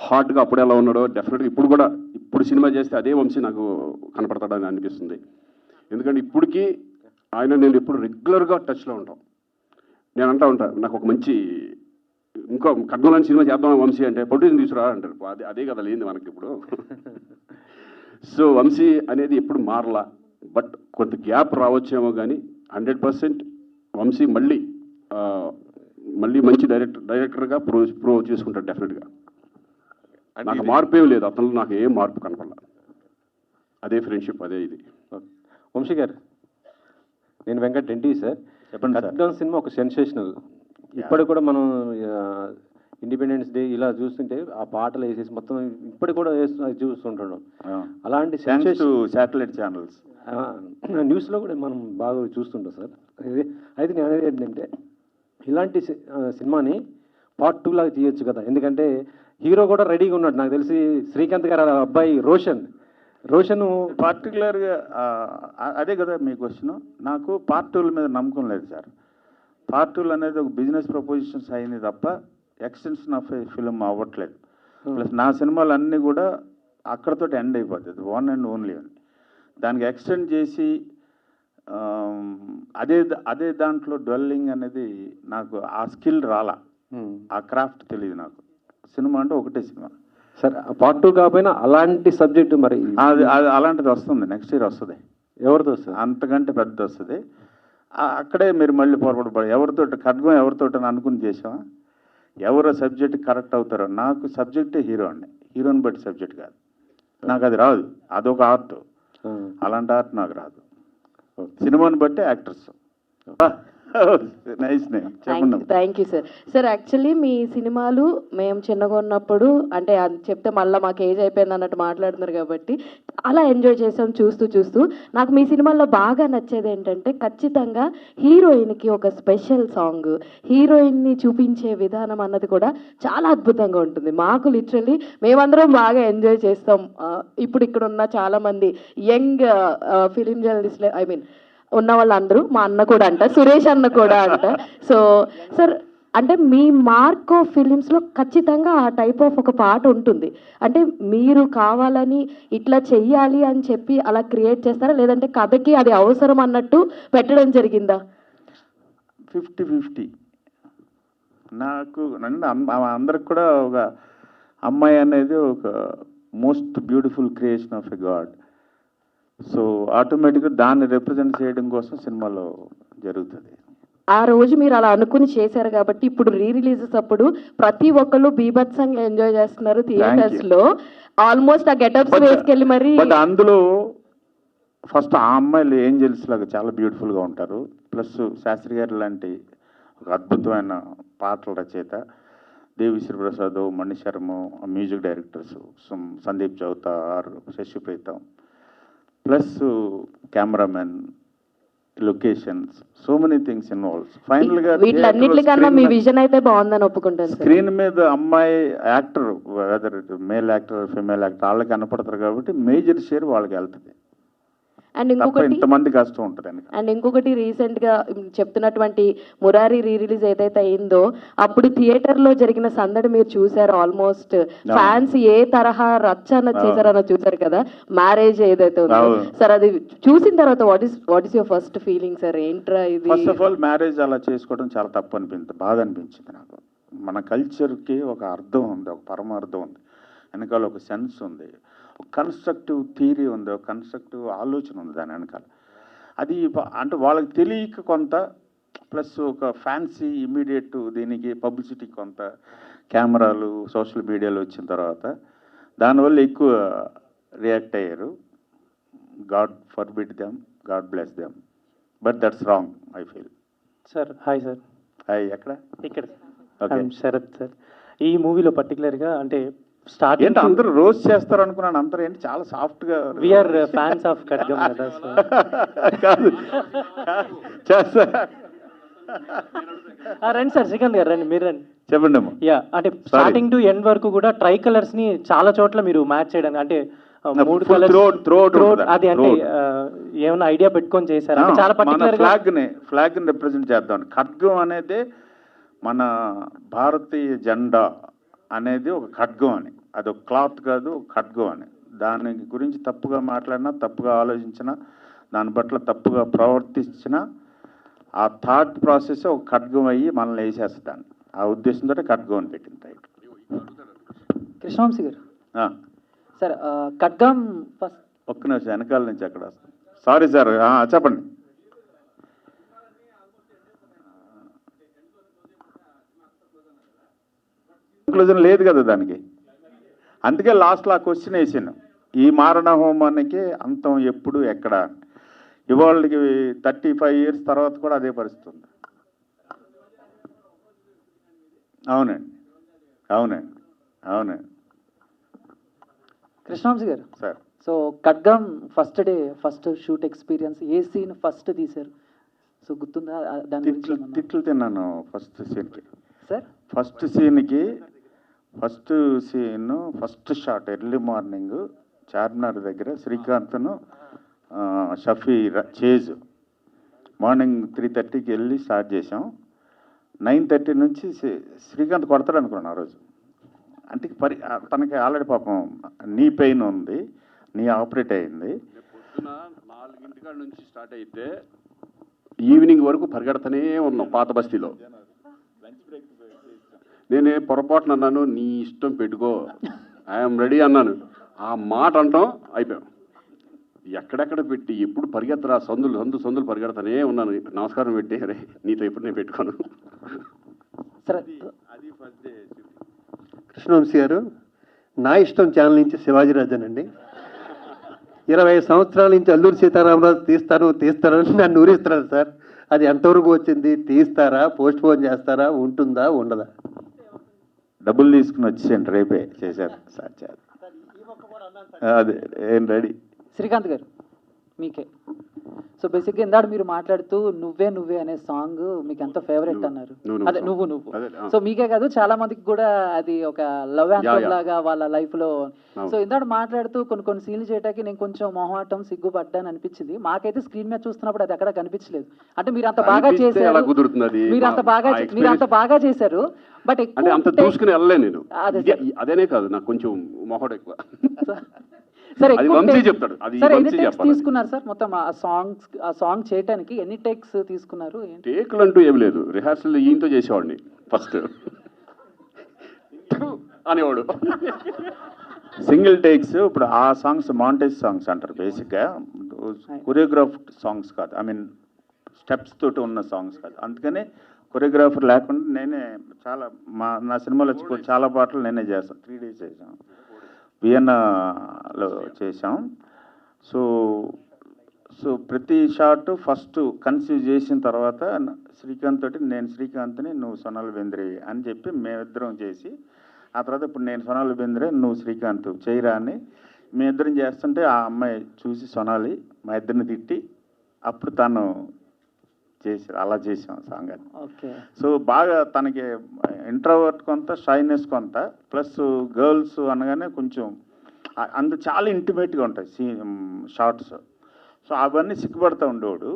హాట్గా అప్పుడు ఎలా ఉన్నాడో డెఫినెట్గా ఇప్పుడు సినిమా చేస్తే అదే వంశీ నాకు కనపడతాడని అనిపిస్తుంది. ఎందుకంటే ఇప్పటికీ ఆయన నేను ఎప్పుడు రెగ్యులర్గా టచ్లో ఉంటాం. నేను అంటా ఉంటా, నాకు ఒక మంచి ఇంకో ఖడ్గం సినిమా చేద్దాం వంశీ అంటే ప్రొడ్యూసర్ తీసుకురా అంటారు. అదే కదా లేని మనకి ఇప్పుడు. సో వంశీ అనేది ఎప్పుడు మారలా, బట్ కొంత గ్యాప్ రావచ్చేమో కానీ 100% వంశీ మళ్ళీ మంచి డైరెక్టర్గా ప్రూవ్ చేసుకుంటాడు డెఫినెట్గా. నాకు మార్పు ఏం లేదు, అతను నాకు ఏం మార్పు కనపడలా. అదే ఫ్రెండ్షిప్, అదే ఇది. వంశీ గారు, నేను వెంకట్ రెడ్డి సార్. చెప్పండి సార్. ఖడ్గం సినిమా ఒక సెన్సేషనల్. ఇప్పటికి కూడా మనం ఇండిపెండెన్స్ డే ఇలా చూస్తుంటే ఆ పాటలు వేసేసి మొత్తం ఇప్పటికి కూడా చూస్తుంటాం. అలాంటి శాటిలైట్ ఛానల్స్ న్యూస్లో కూడా మనం బాగా చూస్తుంటాం సార్. అయితే నేను అనేది ఏంటంటే ఇలాంటి సినిమాని పార్ట్ 2 లాగా చేయొచ్చు కదా, ఎందుకంటే హీరో కూడా రెడీగా ఉన్నాడు. నాకు తెలిసి శ్రీకాంత్ గారు అబ్బాయి రోషన్ పర్టికులర్గా అదే కదా మీ క్వశ్చన్. నాకు పార్ట్ 2 మీద నమ్మకం లేదు సార్. పార్ట్ 2 అనేది ఒక బిజినెస్ ప్రపోజిషన్స్ అయింది తప్ప ఎక్స్టెన్షన్ ఆఫ్ ఏ ఫిలిం అవ్వట్లేదు. ప్లస్ నా సినిమాలు అన్నీ కూడా అక్కడతో ఎండ్ అయిపోతుంది, వన్ అండ్ ఓన్లీ అని. దానికి ఎక్స్టెండ్ చేసి అదే దాంట్లో డ్వెల్లింగ్ అనేది నాకు ఆ స్కిల్ రాలా, ఆ క్రాఫ్ట్ తెలియదు నాకు. సినిమా అంటే ఒకటే సినిమా సార్. పార్ట్ 2 కాకపోయినా అలాంటి సబ్జెక్టు మరి అది అలాంటిది వస్తుంది, నెక్స్ట్ ఇయర్ వస్తుంది. ఎవరితో వస్తుంది? అంతకంటే పెద్ద వస్తుంది. అక్కడే మీరు మళ్ళీ పొరపడబడి ఎవరితో ఖడ్గం ఎవరితో అనుకుని చేసామా, ఎవరో సబ్జెక్ట్ కరెక్ట్ అవుతారో. నాకు సబ్జెక్టే హీరో అండి, హీరోని బట్టి సబ్జెక్ట్ కాదు. నాకు అది రాదు, అదొక ఆర్ట్. అలాంటి ఆర్ట్ నాకు రాదు. సినిమాని బట్టి యాక్టర్స్. Nice name. చెప్పండి. Thank you sir. Sir actually మీ సినిమాలు మేము చిన్నగా ఉన్నప్పుడు, అంటే అది చెప్తే మళ్ళీ మాకు ఏజ్ అయిపోయింది అన్నట్టు మాట్లాడుతున్నారు కాబట్టి అలా ఎంజాయ్ చేసాం చూస్తూ. నాకు మీ సినిమాల్లో బాగా నచ్చేది ఏంటంటే ఖచ్చితంగా హీరోయిన్కి ఒక స్పెషల్ సాంగ్, హీరోయిన్ని చూపించే విధానం అన్నది కూడా చాలా అద్భుతంగా ఉంటుంది. మాకు లిటరల్లీ మేమందరం బాగా ఎంజాయ్ చేస్తాం. ఇప్పుడు ఇక్కడ ఉన్న చాలామంది యంగ్ ఫిలిం జర్నలిస్టులు, ఐ మీన్ ఉన్న వాళ్ళందరూ, మా అన్న కూడా అంట, సురేష్ అన్న కూడా అంట. సో సార్, అంటే మీ మార్క్ ఆఫ్ ఫిలిమ్స్లో ఖచ్చితంగా ఆ టైప్ ఆఫ్ ఒక పాట ఉంటుంది. అంటే మీరు కావాలని ఇట్లా చెయ్యాలి అని చెప్పి అలా క్రియేట్ చేస్తారా, లేదంటే కథకి అది అవసరం అన్నట్టు పెట్టడం జరిగిందా? 50-50. నాకు అందరికి కూడా ఒక అమ్మాయి అనేది ఒక most beautiful creation of a God. So ఆటోమేటిక్గా దాన్ని రిప్రజెంట్ చేయడం కోసం సినిమాలో జరుగుతుంది. ఆ రోజు మీరు అలా అనుకుని చేశారు కాబట్టి ఇప్పుడు రిలీజెస్ అప్పుడు ప్రతి ఒక్కళ్ళు బీభత్సంగా ఎంజాయ్ చేస్తున్నారు థియేటర్స్ లో. ఆల్మోస్ట్ ఆ గెటప్స్ వేసుకెళ్ళి మరి. బట్ అందులో ఫస్ట్ ఆ అమ్మాయిలు ఏంజల్స్ లాగా చాలా బ్యూటిఫుల్గా ఉంటారు. ప్లస్ శాస్త్రి గారు లాంటి ఒక అద్భుతమైన పాటల రచయిత, Devi Sri Prasad, Mani Sharma, music directors Sandeep Chowta, Shashi Preetham, plus cameramen, locations, so many things involves. Final గా వీటిలన్నిటికన్నా మీ విజన్ అయితే బాగుందని ఒప్పుకుంటాను. స్క్రీన్ మీద అమ్మాయి actor, weather male actor female actor, వాళ్ళకి కనపడతారు కాబట్టి మేజర్ షేర్ వాళ్ళకి వెళ్తుంది. అండ్ ఇంతమంది కష్టం ఉంటుంది. అండ్ ఇంకొకటి రీసెంట్ గా చెప్తున్నటువంటి మురారి రిలీజ్ ఏదైతే అయిందో అప్పుడు థియేటర్ లో జరిగిన సందడి మీరు చూసారు. ఆల్మోస్ట్ ఫ్యాన్స్ ఏ తరహా రచ్చన చేశారన్న చూసారు కదా, మ్యారేజ్ ఏదైతే ఉందో సార్. అది చూసిన తర్వాత what is your first feeling sir? ఏంట్రా ఇది? ఫస్ట్ ఆఫ్ ఆల్ మ్యారేజ్ అలా చేసుకోవడం చాలా తప్పు అనిపించింది, బాధ అనిపించింది నాకు. మన కల్చర్కి ఒక అర్థం ఉంది, ఒక పరమార్థం ఉంది, వెనకాల ఒక సెన్స్ ఉంది, ఒక కన్స్ట్రక్టివ్ థియరీ ఉంది, ఒక కన్స్ట్రక్టివ్ ఆలోచన ఉంది దాని వెనకాల. అది అంటే వాళ్ళకి తెలియక కొంత, ప్లస్ ఒక ఫ్యాన్సీ ఇమీడియట్ దీనికి పబ్లిసిటీ కొంత, కెమెరాలు సోషల్ మీడియాలో వచ్చిన తర్వాత దానివల్ల ఎక్కువ రియాక్ట్ అయ్యారు. God forbid them, God bless them, but that's wrong I feel. Sir hi sir. Hi. ఎక్కడ? ఇక్కడ. ఓకే. శరత్ సార్, ఈ మూవీలో పర్టికులర్గా అంటే స్టార్టింగ్ ఏంటి అందరూ రోజ్ చేస్తారు అనుకున్నాను, అందరూ ఏంటి చాలా సాఫ్ట్గా. వీఆర్ ఫ్యాన్స్ ఆఫ్ ఖడ్గం కదా సార్. కాదు చేస్తా. రండి సార్, శ్రీకాంత్ గారు రండి, మీరు రండి. చెప్పండి అమ్మా. యా, అంటే స్టార్టింగ్ టు ఎండ్ వరకు కూడా ట్రై కలర్స్ ని చాలా చోట్ల మీరు మ్యాచ్ చేయడానికి, అంటే 3 కలర్స్ అది, అంటే ఏమైనా ఐడియా పెట్టుకొని చేశారు? చాలా పర్టికులర్ ఫ్లాగ్ ని రిప్రజెంట్ చేద్దాం. ఖడ్గం అనేది మన భారతీయ జెండా అనేది ఒక ఖడ్గం అని, అది ఒక క్లాత్ కాదు, ఖడ్గం అని. దాని గురించి తప్పుగా మాట్లాడినా, తప్పుగా ఆలోచించినా దాని పట్ల తప్పుగా ప్రవర్తించిన ఆ థాట్ ప్రాసెస్ ఒక ఖడ్గం అయ్యి మనల్ని వేసేస్తాను. ఆ ఉద్దేశంతో ఖడ్గం అని పెట్టింది టైటిల్. కృష్ణవంశీ గారు ఆ, సార్ ఖడ్గం ఫస్ట్ ఒక్క నిమిషం వెనకాల నుంచి అక్కడ సారీ సార్ చెప్పండి. కంక్లూజన్ లేదు కదా దానికి, అందుకే లాస్ట్లో ఆ క్వశ్చన్ వేసాను, ఈ మారణ హోమానికి అంతం ఎప్పుడు ఎక్కడ? ఇవాళకి 35 years తర్వాత కూడా అదే పరిస్థితి ఉంది. అవునండి అవునండి అవునండి కృష్ణవంశీ గారు sir. So Khadgam first shoot experience ఏ సీన్ ఫస్ట్ తీశారు? సో గుర్తుందా దాని గురించి ఏమన్నా? తిట్లు తిన్నాను ఫస్ట్ సీన్కి. Sir first scene first shot early morning Charminar దగ్గర శ్రీకాంత్ను షఫీ చేజ్ మార్నింగ్ 3:30కి వెళ్ళి స్టార్ట్ చేసాం. 9:30 నుంచి శ్రీకాంత్ కొడతాడు అనుకున్నాను ఆ రోజు. అంటే తనకి ఆల్రెడీ పాపం నీ పెయిన్ ఉంది, నీ ఆపరేట్ అయింది. పొద్దున 4 నుంచి స్టార్ట్ అయితే ఈవినింగ్ వరకు పరిగెడతానే ఉన్నాం పాత బస్తీలో. నేనే పొరపాటున అన్నాను, నీ ఇష్టం పెట్టుకో, ఐఎమ్ రెడీ అన్నాను. ఆ మాట అంటాం అయిపోయాం. ఎక్కడెక్కడ పెట్టి ఎప్పుడు పరిగెత్తరా, సందులు పరిగెడతానే ఉన్నాను. నమస్కారం పెట్టి, అరే నీతో ఎప్పుడు నేను పెట్టుకోను. సార్ అది ఫస్ట్ డే. కృష్ణవంశీ గారు, నా ఇష్టం ఛానల్ నుంచి శివాజీరాజానండి. 20 సంవత్సరాల నుంచి అల్లూరి సీతారామరాజు తీస్తారని నన్ను ఊరిస్తున్నారు సార్. అది ఎంతవరకు వచ్చింది? తీస్తారా, పోస్ట్ పోన్ చేస్తారా, ఉంటుందా, ఉండదా? డబ్బులు తీసుకుని వచ్చేయండి, రేపే చేశారు సార్. అదే ఏం రెడీ. శ్రీకాంత్ గారు మీకే. సో బేసిక్గా ఇందాక మీరు మాట్లాడుతూ నువ్వే అనే సాంగ్ మీకు ఎంత ఫేవరెట్ అన్నారు. అదే నువ్వు సో మీకే కాదు చాలా మందికి కూడా అది ఒక లవ్ యాంథమ్ లాగా వాళ్ళ లైఫ్ లో. సో ఇందాక మాట్లాడుతూ కొన్ని సీన్లు చేయడానికి నేను కొంచెం మొహమాటం సిగ్గుపడ్డాను అనిపించింది. మాకైతే స్క్రీన్ మీద చూస్తున్నప్పుడు అది ఎక్కడ కనిపించలేదు. అంటే మీరు అంత బాగా చేశారు, మీరు అంత బాగా చేశారు. బట్ అంటే అంత దూసుకుని వెళ్ళలే నేను. అదేనే కాదు, నాకు కొంచెం మొహం ఎక్కువ. సార్ చెప్తాడు. ఎన్ని టేక్స్ తీసుకున్నారు సార్ మొత్తం ఆ సాంగ్ చేయడానికి? ఎన్ని టేక్స్ తీసుకున్నారు? టేకులు అంటూ ఏం లేదు. రిహార్సల్ ఈయంతో చేసేవాడిని ఫస్ట్ అనేవాడు. Single takes. ఇప్పుడు ఆ సాంగ్స్ మాంటేజ్ సాంగ్స్ అంటారు బేసిక్గా, కొరియోగ్రాఫ్డ్ సాంగ్స్ కాదు. ఐ మీన్ స్టెప్స్ తోటి ఉన్న సాంగ్స్ కాదు. అందుకని కొరియోగ్రాఫర్ లేకుండా నేనే నా సినిమాలో చాలా పాటలు నేనే చేస్తాను. 3 days చేసాం, వియన్నాలో చేసాం. సో ప్రతి షాట్ ఫస్ట్ కన్సీవ్ చేసిన తర్వాత శ్రీకాంత్ తోటి, నేను శ్రీకాంత్ని, నువ్వు సోనాల్ బెంద్రే అని చెప్పి మేమిద్దరం చేసి, ఆ తర్వాత ఇప్పుడు నేను సోనాల్ బెంద్రే, నువ్వు శ్రీకాంత్ చేయరా అని మేమిద్దరం చేస్తుంటే ఆ అమ్మాయి చూసి సోనాలి మా ఇద్దరిని తిట్టి అప్పుడు తను చేసి అలా చేసాం సాంగ్ అని. సో బాగా తనకి ఇంట్రోవర్ట్ కొంత, షైనెస్ కొంత, ప్లస్ గర్ల్స్ అనగానే కొంచెం చాలా ఇంటిమేట్గా ఉంటాయి షార్ట్స్. సో అవన్నీ సిగ్గుపడుతూ ఉండేవాడు.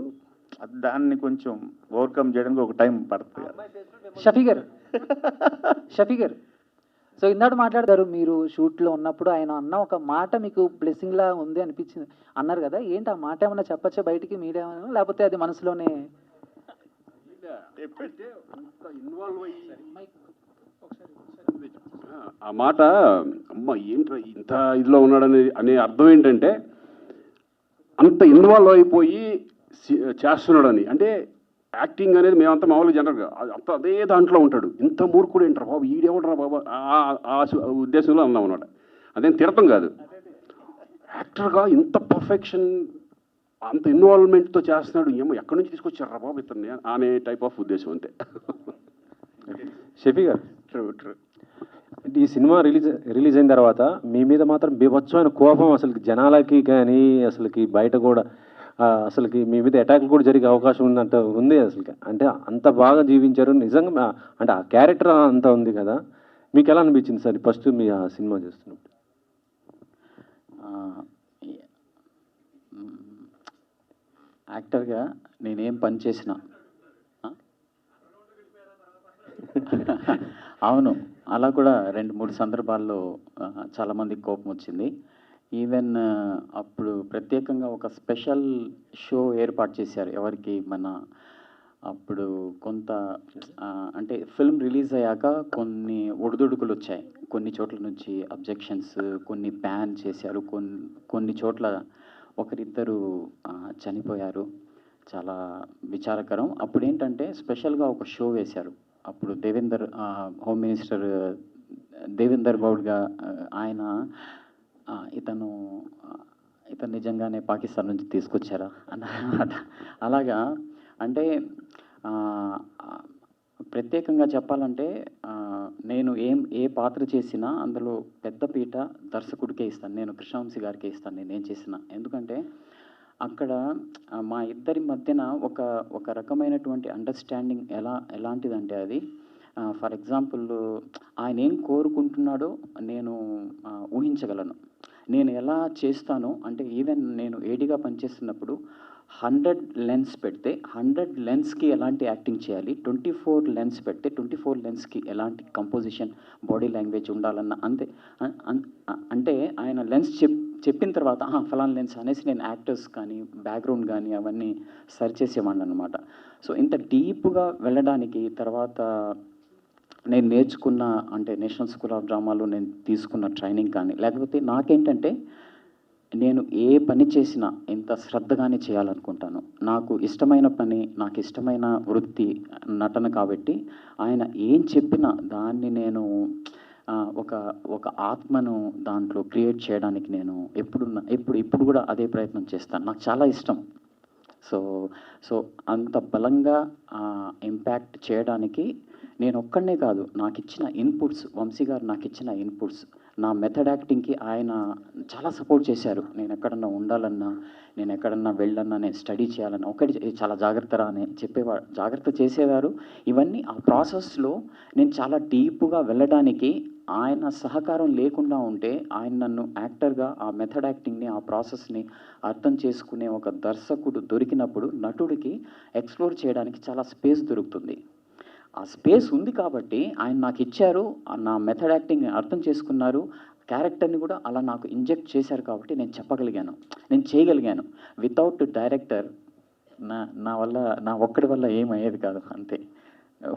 దాన్ని కొంచెం ఓవర్కమ్ చేయడానికి ఒక టైం పడుతుంది కదా. షఫీ గారు సో ఇందాక మాట్లాడతారు, మీరు షూట్లో ఉన్నప్పుడు ఆయన అన్న ఒక మాట మీకు బ్లెస్సింగ్ లా ఉంది అనిపించింది అన్నారు కదా. ఏంటి ఆ మాట? ఏమన్నా చెప్పచ్చా బయటికి మీడియా, లేకపోతే అది మనసులోనే? ఆ మాట అమ్మ ఏంట్రా ఇంత ఇదిలో ఉన్నాడని అనే అర్థం ఏంటంటే, అంత ఇన్వాల్వ్ అయిపోయి చేస్తున్నాడని. అంటే యాక్టింగ్ అనేది మేమంతా మామూలుగా జనరల్గా అంత అదే దాంట్లో ఉంటాడు. ఇంత మూర్ఖుడు ఏంట్రా బాబు, ఈడేవడరా బాబు, ఆ ఉద్దేశంలో అన్నాం అన్నమాట. అదేం తిడతాం కాదు. యాక్టర్గా ఇంత పర్ఫెక్షన్, అంత ఇన్వాల్వ్మెంట్తో చేస్తున్నాడు, ఏమో ఎక్కడి నుంచి తీసుకొచ్చారా బాబు ఇతన్ని అనే టైప్ ఆఫ్ ఉద్దేశం అంతే. షఫీ గారు, ఈ సినిమా రిలీజ్ అయిన తర్వాత మీ మీద మాత్రం బీభత్సమైన కోపం అసలుకి జనాలకి కానీ అసలుకి బయట కూడా అసలుకి మీ మీద అటాక్లు కూడా జరిగే అవకాశం ఉన్నట్టు ఉంది అసలుకి. అంటే అంత బాగా జీవించారు నిజంగా. అంటే ఆ క్యారెక్టర్ అంతా ఉంది కదా, మీకు ఎలా అనిపించింది సార్ ఫస్ట్ మీ ఆ సినిమా చేస్తున్నప్పుడు? యాక్టర్గా నేనేం పని చేసినా అవును, అలా కూడా 2-3 సందర్భాల్లో చాలామందికి కోపం వచ్చింది. ఈవెన్ అప్పుడు ప్రత్యేకంగా ఒక స్పెషల్ షో ఏర్పాటు చేశారు. ఎవరికి మన అప్పుడు కొంత అంటే ఫిల్మ్ రిలీజ్ అయ్యాక కొన్ని ఒడిదుడుకులు వచ్చాయి. కొన్ని చోట్ల నుంచి అబ్జెక్షన్స్, కొన్ని బ్యాన్ చేశారు. కొన్ని చోట్ల ఒకరిద్దరు చనిపోయారు. చాలా విచారకరం. అప్పుడు ఏంటంటే స్పెషల్గా ఒక షో వేశారు. అప్పుడు హోమ్ మినిస్టర్ దేవేందర్ గౌడ్గా ఆయన ఇతను నిజంగానే పాకిస్తాన్ నుంచి తీసుకొచ్చారా అన్నమాట. అలాగా అంటే ప్రత్యేకంగా చెప్పాలంటే నేను ఏ పాత్ర చేసినా అందులో పెద్ద పీట దర్శకుడికే ఇస్తాను. నేను కృష్ణవంశీ గారికే ఇస్తాను నేనేం చేసినా. ఎందుకంటే అక్కడ మా ఇద్దరి మధ్యన ఒక రకమైనటువంటి అండర్స్టాండింగ్ ఎలాంటిదంటే అది ఫర్ ఎగ్జాంపుల్ ఆయన ఏం కోరుకుంటున్నాడో నేను ఊహించగలను. నేను ఎలా చేస్తానో అంటే ఈవెన్ నేను ఏడీగా పనిచేస్తున్నప్పుడు 100 లెన్స్ పెడితే 100 లెన్స్కి ఎలాంటి యాక్టింగ్ చేయాలి, 24 లెన్స్ పెడితే 24 లెన్స్కి ఎలాంటి కంపోజిషన్, బాడీ లాంగ్వేజ్ ఉండాలన్న అంతే. అంటే ఆయన లెన్స్ చెప్పిన తర్వాత ఫలానా లెన్స్ అనేసి నేను యాక్టర్స్ కానీ బ్యాక్గ్రౌండ్ కానీ అవన్నీ సర్చ్ చేసేవాడిని అనమాట. సో ఇంత డీప్గా వెళ్ళడానికి తర్వాత నేను నేర్చుకున్న అంటే నేషనల్ స్కూల్ ఆఫ్ డ్రామాలో నేను తీసుకున్న ట్రైనింగ్ కానీ లేకపోతే నాకేంటంటే నేను ఏ పని చేసినా ఇంత శ్రద్ధగానే చేయాలనుకుంటాను. నాకు ఇష్టమైన పని, నాకు ఇష్టమైన వృత్తి నటన కాబట్టి ఆయన ఏం చెప్పినా దాన్ని నేను ఒక ఆత్మను దాంట్లో క్రియేట్ చేయడానికి నేను ఇప్పుడు కూడా అదే ప్రయత్నం చేస్తాను. నాకు చాలా ఇష్టం. సో అంత బలంగా ఇంపాక్ట్ చేయడానికి నేను ఒక్కడనే కాదు, నాకు ఇచ్చిన ఇన్పుట్స్, వంశీ గారు నాకు ఇచ్చిన ఇన్పుట్స్, నా మెథడ్ యాక్టింగ్కి ఆయన చాలా సపోర్ట్ చేశారు. నేను ఎక్కడన్నా ఉండాలన్నా, నేను ఎక్కడన్నా వెళ్ళన్నా, నేను స్టడీ చేయాలన్నా ఒకటి చాలా జాగ్రత్తగా అని చెప్పేవారు, జాగ్రత్త చేసేవారు. ఇవన్నీ ఆ ప్రాసెస్లో నేను చాలా డీప్గా వెళ్ళడానికి ఆయన సహకారం లేకుండా ఉంటే ఆయన నన్ను యాక్టర్గా ఆ మెథడ్ యాక్టింగ్ని, ఆ ప్రాసెస్ని అర్థం చేసుకునే ఒక దర్శకుడు దొరికినప్పుడు నటుడికి ఎక్స్ప్లోర్ చేయడానికి చాలా స్పేస్ దొరుకుతుంది. ఆ స్పేస్ ఉంది కాబట్టి ఆయన నాకు ఇచ్చారు. నా మెథడ్ యాక్టింగ్ అర్థం చేసుకున్నారు. క్యారెక్టర్ని కూడా అలా నాకు ఇంజెక్ట్ చేశారు కాబట్టి నేను చెప్పగలిగాను, నేను చేయగలిగాను. వితౌట్ డైరెక్టర్ నా ఒక్కడి వల్ల ఏమయ్యేది కాదు. అంతే.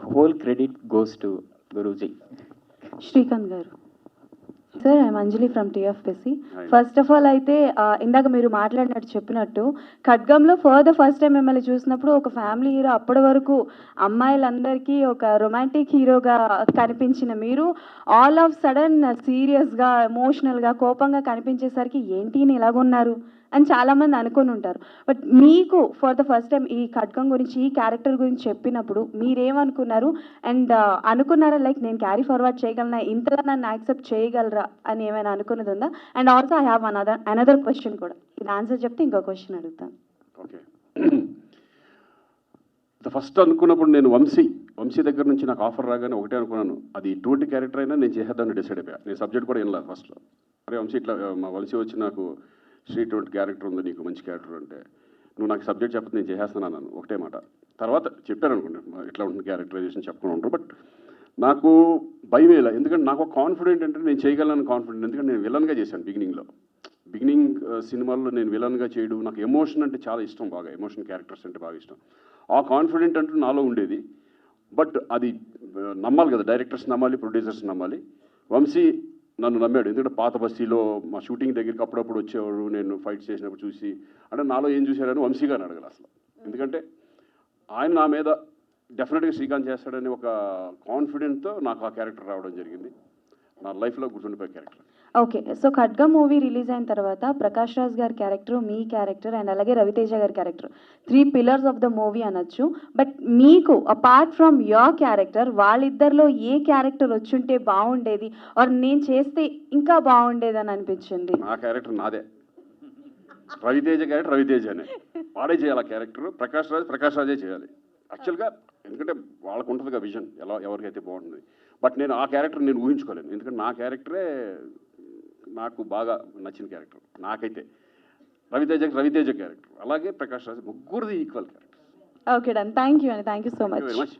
Whole credit goes to Guruji. Srikanth గారు. Sir, I'm Anjali from TFPC. First of all అయితే ఇందాక మీరు మాట్లాడినట్టు చెప్పినట్టు ఖడ్గంలో ఫస్ట్ టైం మిమ్మల్ని చూసినప్పుడు ఒక ఫ్యామిలీ హీరో, అప్పటి వరకు అమ్మాయిలందరికీ ఒక రొమాంటిక్ హీరోగా కనిపించిన మీరు ఆల్ ఆఫ్ సడన్ సీరియస్గా, ఎమోషనల్గా, కోపంగా కనిపించేసరికి ఏంటి ఇలాగున్నారు అని చాలామంది అనుకుని ఉంటారు. బట్ మీకు ఫర్ ద ఫస్ట్ టైం ఈ ఖడ్గం గురించి, ఈ క్యారెక్టర్ గురించి చెప్పినప్పుడు మీరేమనుకున్నారు? అండ్ అనుకున్నారా లైక్ నేను క్యారీ ఫార్వర్డ్ చేయగలనా, ఇంతగా నన్ను యాక్సెప్ట్ చేయగలరా అని ఏమైనా అనుకున్నది ఉందా? And also I have another question కూడా. ఇది ఆన్సర్ చెప్తే ఇంకో క్వశ్చన్ అడుగుతాను. ఓకే. ఫస్ట్ అనుకున్నప్పుడు నేను వంశీ దగ్గర నుంచి నాకు ఆఫర్ రాగానే ఒకటే అనుకున్నాను, అది ఎటువంటి క్యారెక్టర్ అయినా నేను చేసేద్దాన్ని డిసైడ్ అయిపోయా. నేను సబ్జెక్ట్ కూడా వినలేదు ఫస్ట్లో. అరే వంశీ ఇట్లా మా వంశీ వచ్చి నాకు ఇటువంటి క్యారెక్టర్ ఉంది, నీకు మంచి క్యారెక్టర్ అంటే నువ్వు నాకు సబ్జెక్ట్ చెప్పదు నేను చేసేస్తాను అన్నాను ఒకటే మాట. తర్వాత చెప్పాను అనుకోండి ఇట్లా ఉంటుంది క్యారెక్టరైజేషన్ చెప్పుకుని ఉంటారు. బట్ నాకు భయం వేయాలి, ఎందుకంటే నాకు ఒక కాన్ఫిడెంట్ అంటే నేను చేయగలను కాన్ఫిడెంట్. ఎందుకంటే నేను విలన్గా చేశాను బిగినింగ్ సినిమాల్లో నేను విలన్గా చేయడం, నాకు ఎమోషన్ అంటే చాలా ఇష్టం, బాగా ఎమోషన్ క్యారెక్టర్స్ అంటే బాగా ఇష్టం. ఆ కాన్ఫిడెంట్ అంటూ నాలో ఉండేది. బట్ అది నమ్మాలి కదా, డైరెక్టర్స్ నమ్మాలి, ప్రొడ్యూసర్స్ నమ్మాలి. వంశీ నన్ను నమ్మాడు. ఎందుకంటే పాత బస్తీలో మా షూటింగ్ దగ్గరికి అప్పుడప్పుడు వచ్చేవాడు, నేను ఫైట్ చేసినప్పుడు చూసి అంటే నాలో ఏం చూశారని వంశీ గారిని అడగాలి అసలు. ఎందుకంటే ఆయన నా మీద డెఫినెట్గా శ్రీకాంత్ చేస్తాడని ఒక కాన్ఫిడెంట్తో నాకు ఆ క్యారెక్టర్ రావడం జరిగింది. నా లైఫ్లో గుర్తుండిపోయే క్యారెక్టర్. ఓకే. సో ఖడ్గం మూవీ రిలీజ్ అయిన తర్వాత ప్రకాష్ రాజ్ గారి క్యారెక్టర్, మీ క్యారెక్టర్ అండ్ అలాగే రవితేజ గారి character 3 pillars of the movie అనొచ్చు. బట్ మీకు అపార్ట్ ఫ్రమ్ యోర్ క్యారెక్టర్ వాళ్ళిద్దరిలో ఏ క్యారెక్టర్ వచ్చుంటే బాగుండేది ఆర్ నేను చేస్తే ఇంకా బాగుండేది అని అనిపించింది? నా క్యారెక్టర్ నాదే. రవితేజ క్యారెక్టర్ రవితేజనే, వాడే చేయాలి ఆ క్యారెక్టర్. ప్రకాష్ రాజే చేయాలి యాక్చువల్గా. ఎందుకంటే వాళ్ళకు ఉంటుంది కదా విజన్ ఎవరికైతే బాగుంటుంది. బట్ నేను ఆ క్యారెక్టర్ నేను ఊహించుకోలేను, ఎందుకంటే నా క్యారెక్టరే నాకు బాగా నచ్చిన క్యారెక్టర్. నాకైతే రవితేజ క్యారెక్టర్, అలాగే ప్రకాష్ రాజ్, ముగ్గురిది equal character. Okay done. Thank you అండి. Thank you so much.